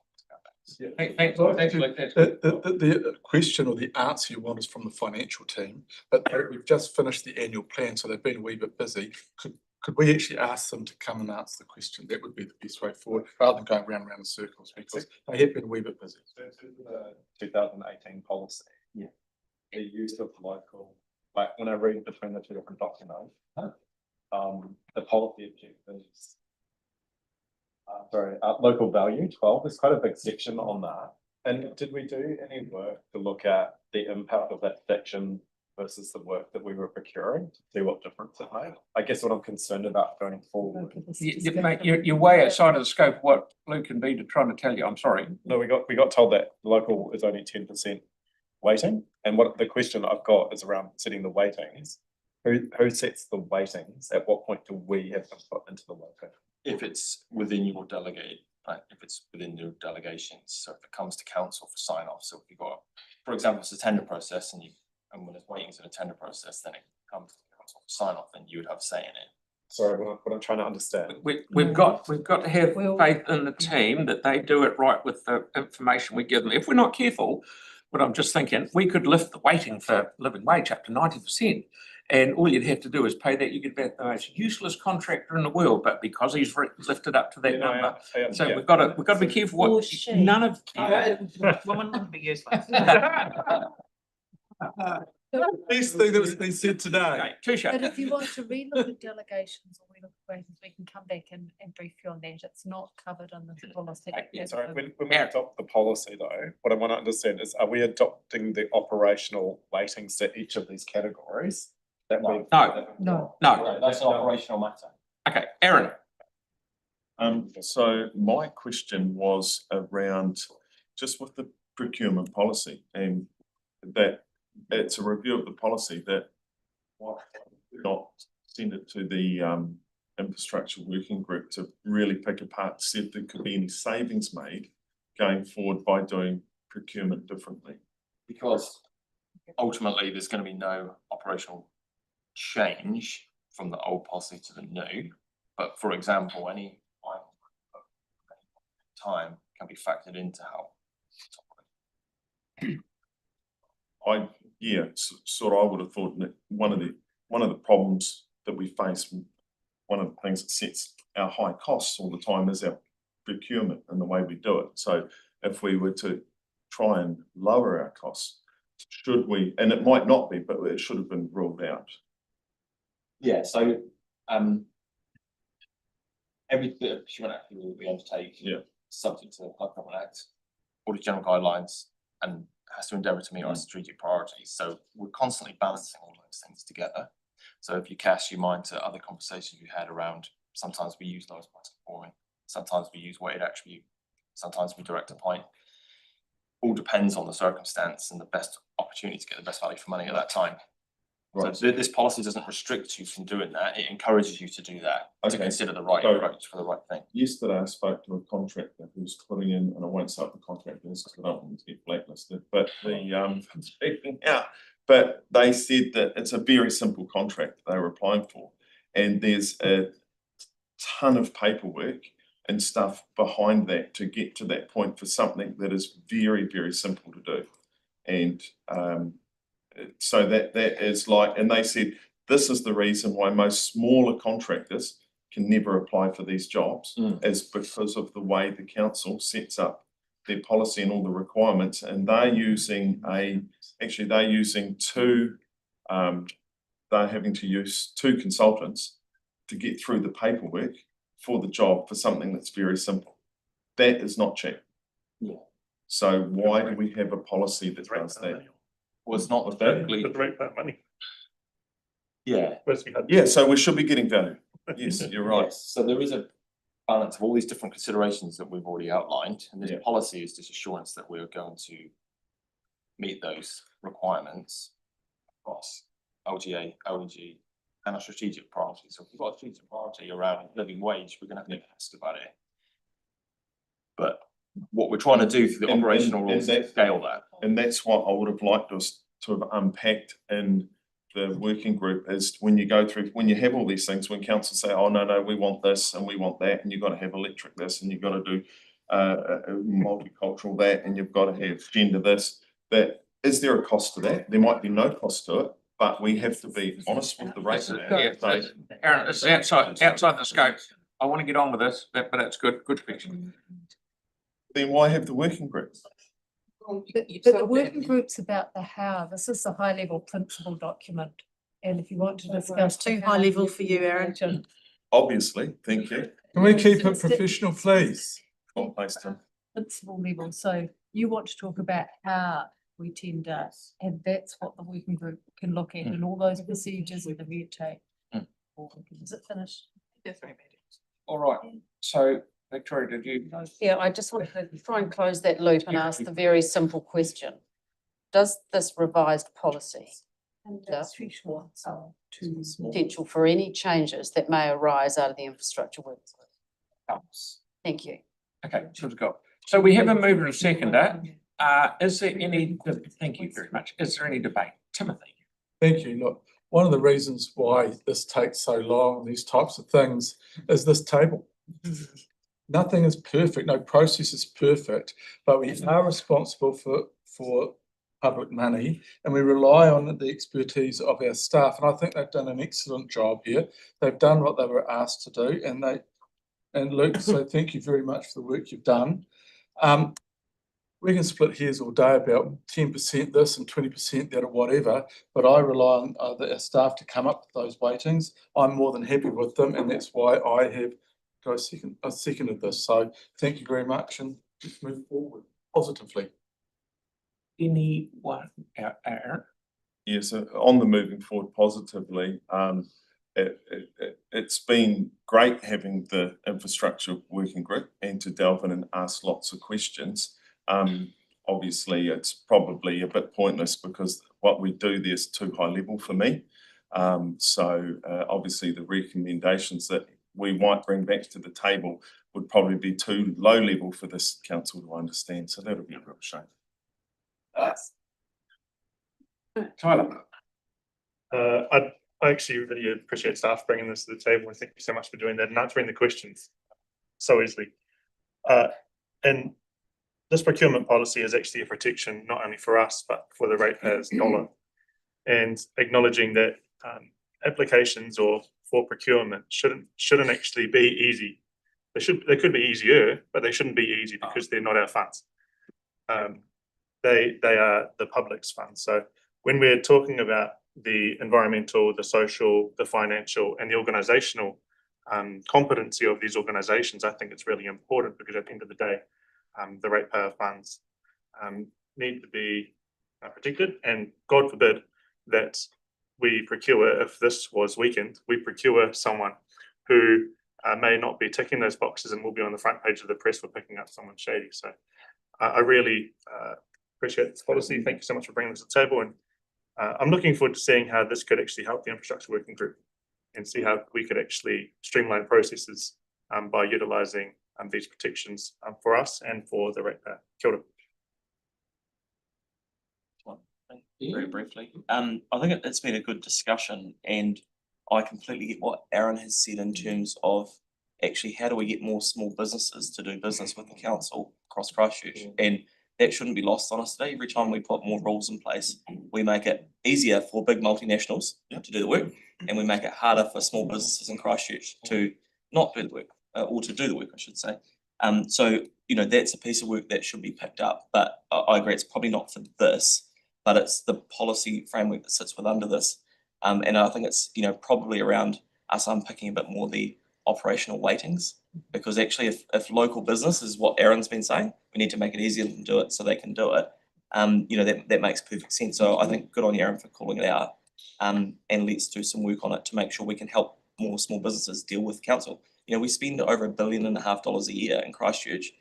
The question or the answer you want is from the financial team, but we've just finished the annual plan, so they've been a wee bit busy. Could we actually ask them to come and answer the question? That would be the best way forward, rather than going round and round in circles, because they have been a wee bit busy. So the 2018 policy, yeah, the use of local, like when I read between the two different documents, the policy objectives. Local value 12, there's quite a big section on that. And did we do any work to look at the impact of that section versus the work that we were procuring to see what difference it made? I guess what I'm concerned about going forward. Mate, you're way outside of the scope of what Luke and Vita are trying to tell you. I'm sorry. No, we got told that local is only 10% weighting. And what the question I've got is around setting the weightings. Who sets the weightings? At what point do we have input into the weighting? If it's within your delegate, if it's within your delegations, so if it comes to council for sign off, so if you've got, for example, it's a tender process and when there's weightings in a tender process, then it comes to council for sign off, then you would have say in it. Sorry, what I'm trying to understand. We've got to have faith in the team that they do it right with the information we give them. If we're not careful, what I'm just thinking, we could lift the weighting for living wage up to 90%. And all you'd have to do is pay that. You could be the most useless contractor in the world, but because he's lifted up to that number, so we've got to be careful. What none of woman wouldn't be useless. Best thing that was being said today. But if you want to relook at delegations or relook at ratings, we can come back and brief you on that. It's not covered on the policy. Sorry, when we adopt the policy though, what I want to understand is, are we adopting the operational weightings to each of these categories? No, that's an operational matter. Okay, Aaron. So my question was around just with the procurement policy, and that it's a review of the policy that why not send it to the infrastructure working group to really pick apart to see if there could be any savings made going forward by doing procurement differently. Because ultimately there's going to be no operational change from the old policy to the new, but for example, any time can be factored into how. Sort of, I would have thought that one of the problems that we face, one of the things that sets our high costs all the time is our procurement and the way we do it. So if we were to try and lower our costs, should we, and it might not be, but it should have been ruled out. Yeah, so every bit of procurement activity we undertake, subject to the Government Act, all the general guidelines, and has to endeavour to meet our strategic priorities. So we're constantly balancing all those things together. So if you cast your mind to other conversations we had around, sometimes we use lowest price performing, sometimes we use weighted attribute, sometimes we direct a point. All depends on the circumstance and the best opportunity to get the best value for money at that time. Right. So this policy doesn't restrict you from doing that. It encourages you to do that, to Okay. consider the right So- approach for the right thing. Yesterday I spoke to a contractor who's putting in, and I won't say what the contractor is because I don't want to get blacklisted, but but they said that it's a very simple contract they were applying for. And there's a ton of paperwork and stuff behind that to get to that point for something that is very, very simple to do. And so that is like, and they said, this is the reason why most smaller contractors can never apply for these jobs, is because of the way the council sets up their policy and all the requirements. And they're using they're having to use two consultants to get through the paperwork for the job for something that's very simple. That is not cheap. Yeah. So why do we have a policy that does that? Well, it's not perfectly. money. Yeah. Yeah, so we should be getting value. Yes, you're right. Yes. So there is a balance of all these different considerations that we've already outlined, and this policy is just assurance that we're going to meet those requirements across LGA, LNG, and our strategic priorities. So if we've got a strategic priority around living wage, we're gonna have to ask about it. But what we're trying to do through the operational rules is scale that. And that's what I would have liked us to have unpacked in the working group, is when you go through, when you have all these things, when councils say, oh, no, we want this and we want that, and you've got to have electric this, and you've got to do multicultural that, and you've got to have gender this, that, is there a cost to that? There might be no cost to it, but we have to be honest with the rate of that. Aaron, this is outside the scope. I want to get on with this, but that's good question. Then why have the working group? But the working group's about the how. This is the high level principle document. And if you want to discuss. Too high level for you, Aaron. Obviously, thank you. Can we keep it professional, please? Well placed, Tim. Principle level, so you want to talk about how we tender, and that's what the working group can look at, and all those procedures and the red tape. Is it finished? That's right. All right, so Victoria, did you? Yeah, I just wanted to try and close that loop and ask the very simple question. Does this revised policy potential for any changes that may arise out of the infrastructure work? Thank you. Okay, so we've got, so we have a mover and seconder. Is there any, thank you very much. Is there any debate? Timothy? Thank you. Look, one of the reasons why this takes so long, these types of things, is this table. Nothing is perfect, no process is perfect, but we are responsible for public money, and we rely on the expertise of our staff. And I think they've done an excellent job here. They've done what they were asked to do, and Luke, so thank you very much for the work you've done. We can split hairs all day about 10% this and 20% that or whatever, but I rely on our staff to come up with those weightings. I'm more than happy with them, and that's why I have seconded this. So thank you very much, and let's move forward positively. Anyone, Aaron? Yeah, so on the moving forward positively, it's been great having the infrastructure working group and to delve in and ask lots of questions. Obviously, it's probably a bit pointless because what we do there is too high level for me. Obviously, the recommendations that we might bring back to the table would probably be too low level for this council to understand. So that'll be a real shame. Tyler? I actually really appreciate staff bringing this to the table, and thank you so much for doing that and answering the questions so easily. And this procurement policy is actually a protection not only for us, but for the ratepayers' dollar. And acknowledging that applications or for procurement shouldn't actually be easy. They could be easier, but they shouldn't be easy because they're not our funds. They are the public's funds. So when we're talking about the environmental, the social, the financial, and the organizational competency of these organizations, I think it's really important, because at the end of the day, the ratepayer funds need to be protected, and God forbid that we procure, if this was weakened, we procure someone who may not be ticking those boxes and will be on the front page of the press for picking up someone shady. So I really appreciate this policy. Thank you so much for bringing this to the table, and I'm looking forward to seeing how this could actually help the infrastructure working group and see how we could actually streamline processes by utilising these protections for us and for the ratepayer. Kia ora. Very briefly, I think it's been a good discussion, and I completely get what Aaron has said in terms of actually how do we get more small businesses to do business with the council across Christchurch, and that shouldn't be lost on us today. Every time we put more rules in place, we make it easier for big multinationals to do the work, and we make it harder for small businesses in Christchurch to not do the work, or to do the work, I should say. So, you know, that's a piece of work that should be picked up, but I agree it's probably not for this, but it's the policy framework that sits with under this. And I think it's, you know, probably around us unpicking a bit more the operational weightings, because actually if local business is what Aaron's been saying, we need to make it easier to do it so they can do it. You know, that makes perfect sense. So I think good on you, Aaron, for calling it out. And let's do some work on it to make sure we can help more small businesses deal with council. You know, we spend over $1.5 billion a year in Christchurch,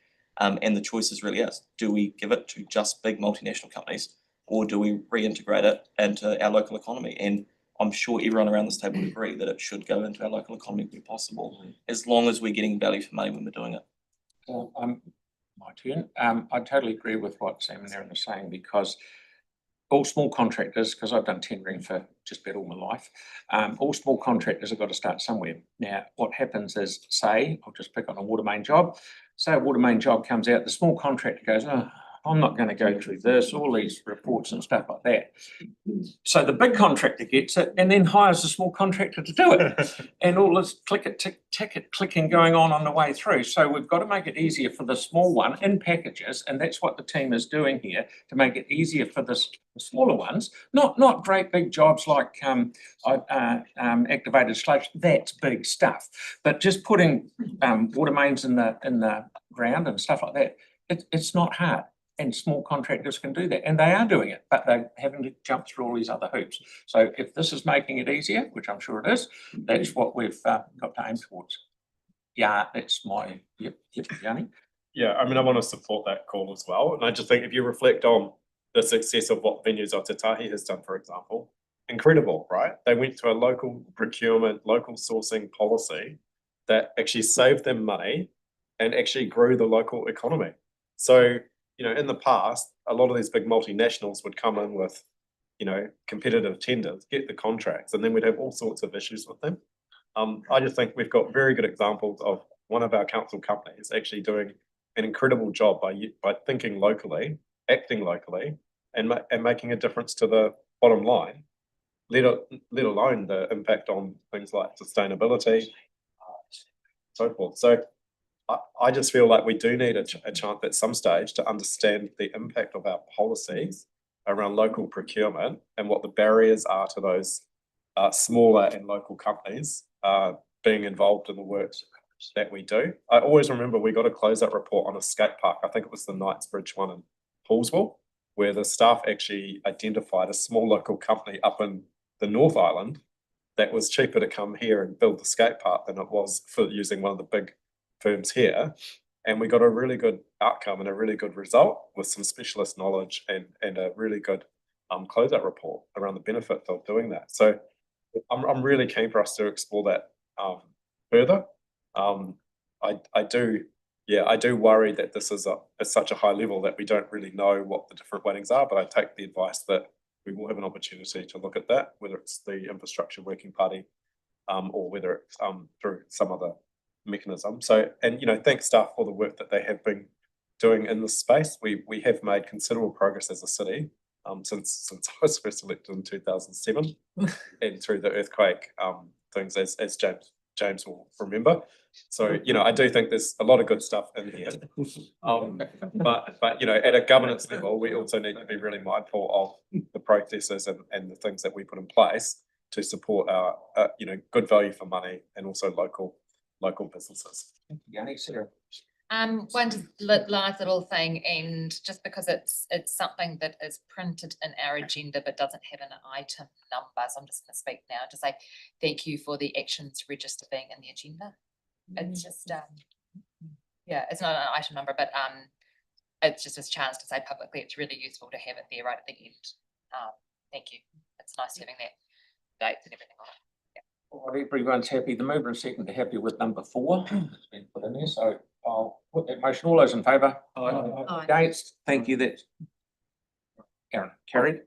and the choice is really us. Do we give it to just big multinational companies, or do we reintegrate it into our local economy? And I'm sure everyone around this table would agree that it should go into our local economy where possible, as long as we're getting value for money when we're doing it. Well, my turn. I totally agree with what Sam and Aaron are saying, because all small contractors, because I've done tendering for just about all my life, all small contractors have got to start somewhere. Now, what happens is, say, I'll just pick on a water main job. Say a water main job comes out, the small contractor goes, oh, I'm not going to go through this, all these reports and stuff like that. So the big contractor gets it and then hires a small contractor to do it. And all this ticket clicking going on the way through. So we've got to make it easier for the small one in packages. And that's what the team is doing here, to make it easier for the smaller ones. Not great big jobs like activated slopes, that's big stuff. But just putting water mains in the ground and stuff like that, it's not hard. And small contractors can do that, and they are doing it, but they're having to jump through all these other hoops. So if this is making it easier, which I'm sure it is, that's what we've got to aim towards. Yeah, that's my, yep, Yanni. Yeah, I mean, I want to support that call as well. And I just think if you reflect on the success of what Venues of Te Tahi has done, for example, incredible, right? They went to a local procurement, local sourcing policy that actually saved them money and actually grew the local economy. So, you know, in the past, a lot of these big multinationals would come in with, you know, competitive tenders, get the contracts, and then we'd have all sorts of issues with them. I just think we've got very good examples of one of our council companies actually doing an incredible job by thinking locally, acting locally, and making a difference to the bottom line, let alone the impact on things like sustainability, so forth. So I just feel like we do need a chance at some stage to understand the impact of our policies around local procurement and what the barriers are to those smaller and local companies being involved in the work that we do. I always remember we got a closeout report on a skate park. I think it was the Knightsbridge one in Paulsville, where the staff actually identified a small local company up in the North Island that was cheaper to come here and build the skate park than it was for using one of the big firms here, and we got a really good outcome and a really good result with some specialist knowledge and a really good closeout report around the benefits of doing that. So I'm really keen for us to explore that further. I do worry that this is at such a high level that we don't really know what the different weightings are, but I take the advice that we will have an opportunity to look at that, whether it's the infrastructure working party or whether it's through some other mechanism. So, and you know, thank staff for the work that they have been doing in this space. We have made considerable progress as a city since I was first elected in 2007 and through the earthquake things as James will remember. So, you know, I do think there's a lot of good stuff in here. But you know, at a governance level, we also need to be really mindful of the processes and the things that we put in place to support our, you know, good value for money and also local businesses. One just last little thing, and just because it's something that is printed in our agenda but doesn't have an item number, so I'm just gonna speak now to say thank you for the actions register being in the agenda. It's just, yeah, it's not an item number, but it's just a chance to say publicly, it's really useful to have it there right at the end. Thank you. It's nice having that dates and everything on it. Well, everyone's happy. The mover and second are happy with number 4. It's been put in there, so I'll put that motion. All those in favour? Aye. Against? Thank you. That's carried.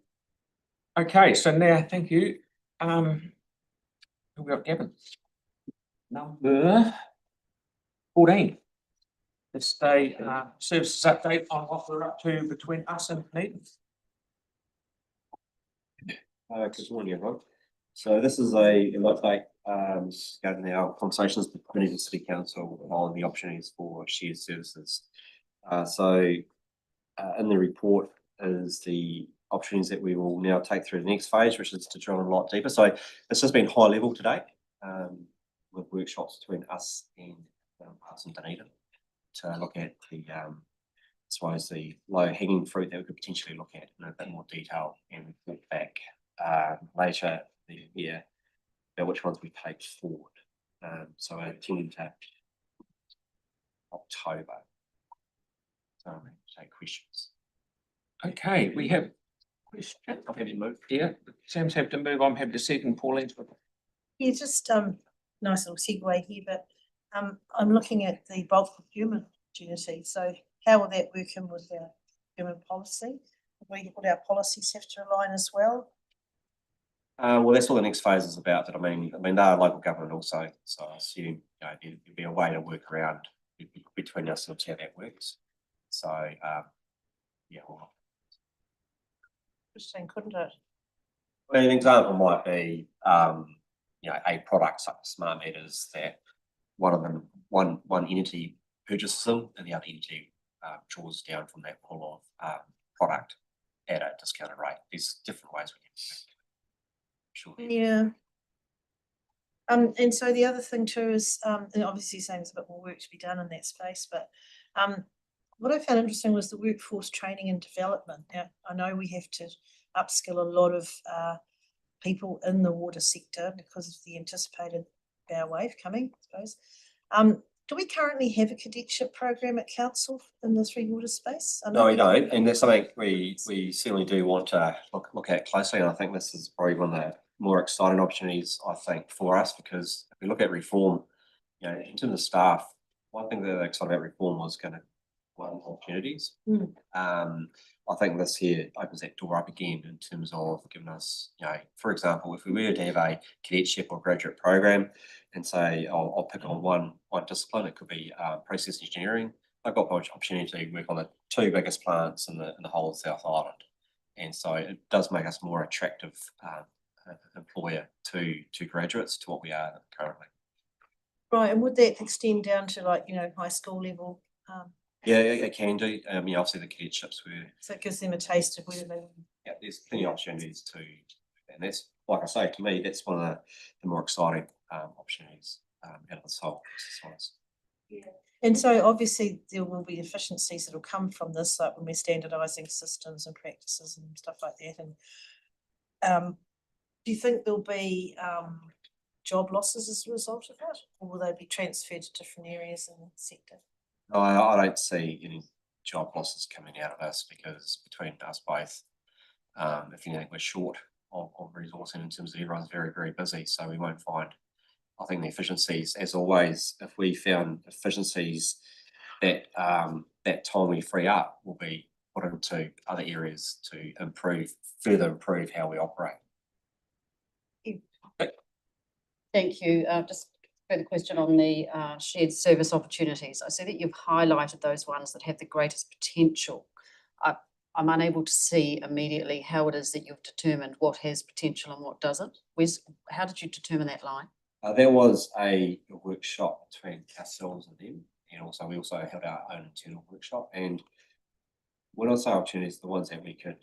Okay, so now, thank you. Who we got, Gavin? Number 14. Let's stay services update on what we're up to between us and Dunedin. Good morning, everyone. So this is an update regarding our conversations with Dunedin City Council on the opportunities for shared services. In the report is the opportunities that we will now take through the next phase, which is to drill a lot deeper. So this has been high level today with workshops between us and us and Dunedin to look at the I suppose the low hanging fruit that we could potentially look at in a bit more detail and report back later the year about which ones we take forward. So we're intending to October. So take questions. Okay, we have question. I'll have you move. Yeah, Sam's have to move. I'm happy to second Pauline's. Yeah, just nice little segue here, but I'm looking at the bulk procurement opportunity. So how will that work in with our procurement policy? Would our policies have to align as well? Well, that's what the next phase is about. That I mean, they are local government also, so I assume, you know, there'd be a way to work around between ourselves how that works. So, yeah. Well, Interesting, couldn't it? an example might be, you know, a product such as smart meters that one entity purchases them and the other entity draws down from that pool of product at a discounted rate. There's different ways we can do it. Sure. Yeah. And so the other thing too is, and obviously saying there's a bit more work to be done in that space, but what I found interesting was the workforce training and development. Now, I know we have to upskill a lot of people in the water sector because of the anticipated bow wave coming, I suppose. Do we currently have a cadetship program at council in the 3 water space? No, we don't, and that's something we certainly do want to look at closely. And I think this is probably one of the more exciting opportunities, I think, for us, because if we look at reform, you know, in terms of staff, one thing that excited about reform was going to opportunities. I think this here opens that door up again in terms of giving us, you know, for example, if we were to have a cadetship or graduate program and say, I'll pick on one discipline, it could be process engineering. I've got the opportunity to work on the 2 biggest plants in the whole of South Island. And so it does make us more attractive employer to graduates to what we are currently. Right, and would that extend down to, like, you know, high school level? Yeah, it can do. Yeah, obviously the cadetships were. So it gives them a taste of where they. Yeah, there's plenty of opportunities to, and that's, like I say, to me, that's one of the more exciting opportunities out of this whole exercise. Yeah. And so obviously there will be efficiencies that will come from this, like when we're standardising systems and practices and stuff like that. And do you think there'll be job losses as a result of it, or will they be transferred to different areas in the sector? No, I don't see any job losses coming out of this, because between us both, if you know, we're short of resourcing in terms of everyone's very, very busy, so we won't find. I think the efficiencies, as always, if we found efficiencies that that time we free up will be put into other areas to further improve how we operate. Thank you. Just further question on the shared service opportunities. I see that you've highlighted those ones that have the greatest potential. I'm unable to see immediately how it is that you've determined what has potential and what doesn't. How did you determine that line? There was a workshop between ourselves and them, and also we also held our own internal workshop. And when I say opportunities, the ones that we could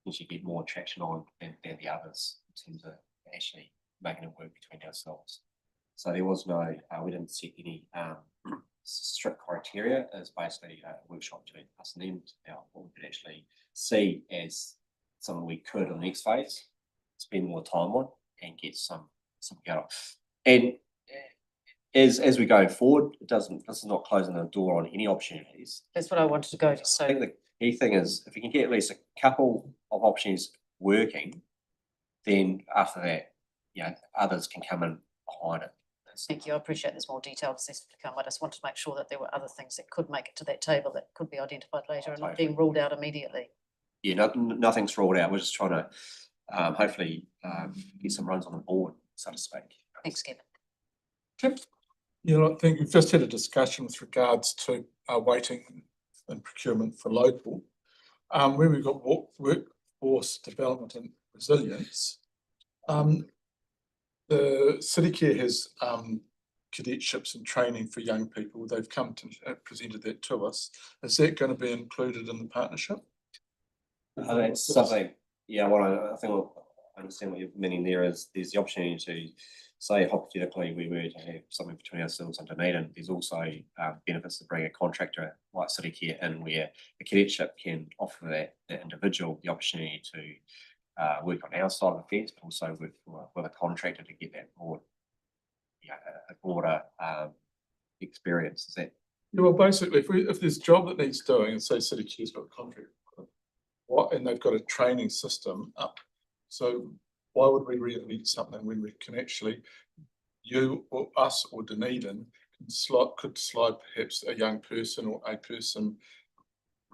actually get more traction on than the others in terms of actually making it work between ourselves. So there was no, we didn't set any strict criteria. It's basically a workshop between us and them about what we could actually see as something we could in the next phase, spend more time on and get some go. And as we go forward, this is not closing the door on any opportunities. That's what I wanted to go to. I So think the key thing is if you can get at least a couple of opportunities working, then after that, others can come in behind it. thank you. I appreciate there's more detailed assessment to come. I just wanted to make sure that there were other things that could make it to that table that could be identified later and not being ruled out immediately. Yeah, nothing's ruled out. We're just trying to hopefully get some runs on the board, so to speak. Thanks, Kevin. Tim? Yeah, I think we've just had a discussion with regards to weighting and procurement for local. Where we've got workforce development and resilience, the City Care has cadetships and training for young people. They've come to presented that to us. Is that going to be included in the partnership? That's something, what I think I understand what you're meaning there is there's the opportunity to say hypothetically we were to have something between ourselves and Dunedin. There's also benefits to bring a contractor like City Care in where the cadetship can offer that individual the opportunity to work on our side of the fence, but also work with a contractor to get that broader experience. Is that? Yeah, well, basically, if there's a job that needs doing, and say City Care's got a contract, and they've got a training system up, so why would we really need something when we can actually, you or us or Dunedin could slide perhaps a young person or a person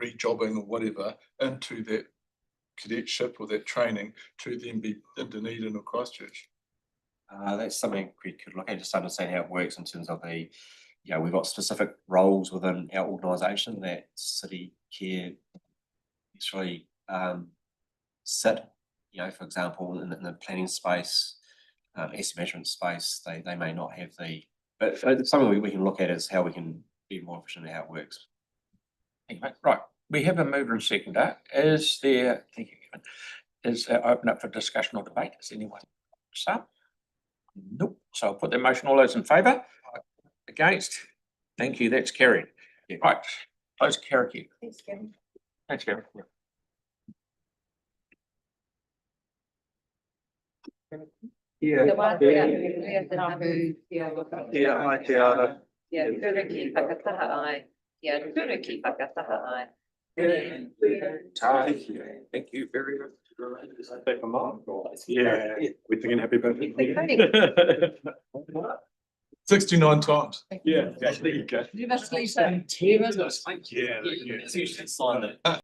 rejobbing or whatever into that cadetship or that training to then be in Dunedin or Christchurch? That's something we could look at, just to understand how it works in terms of the, we've got specific roles within our organisation that City Care actually sit, for example, in the planning space, asset management space, they may not have but something we can look at is how we can be more efficient in how it works. Thank you, mate. Right, we have a mover and seconder. Is there, thank you, Kevin, open up for discussion or debate? Is anyone start? Nope. So I'll put the motion. All those in favour? Against? Thank you, that's carried. Right, close carry. Thanks, Kevin. Thanks, Kevin. Thank you very much. Yeah, we're thinking happy birthday. 69 times. Yeah, there you go. Give us Lisa. Yeah.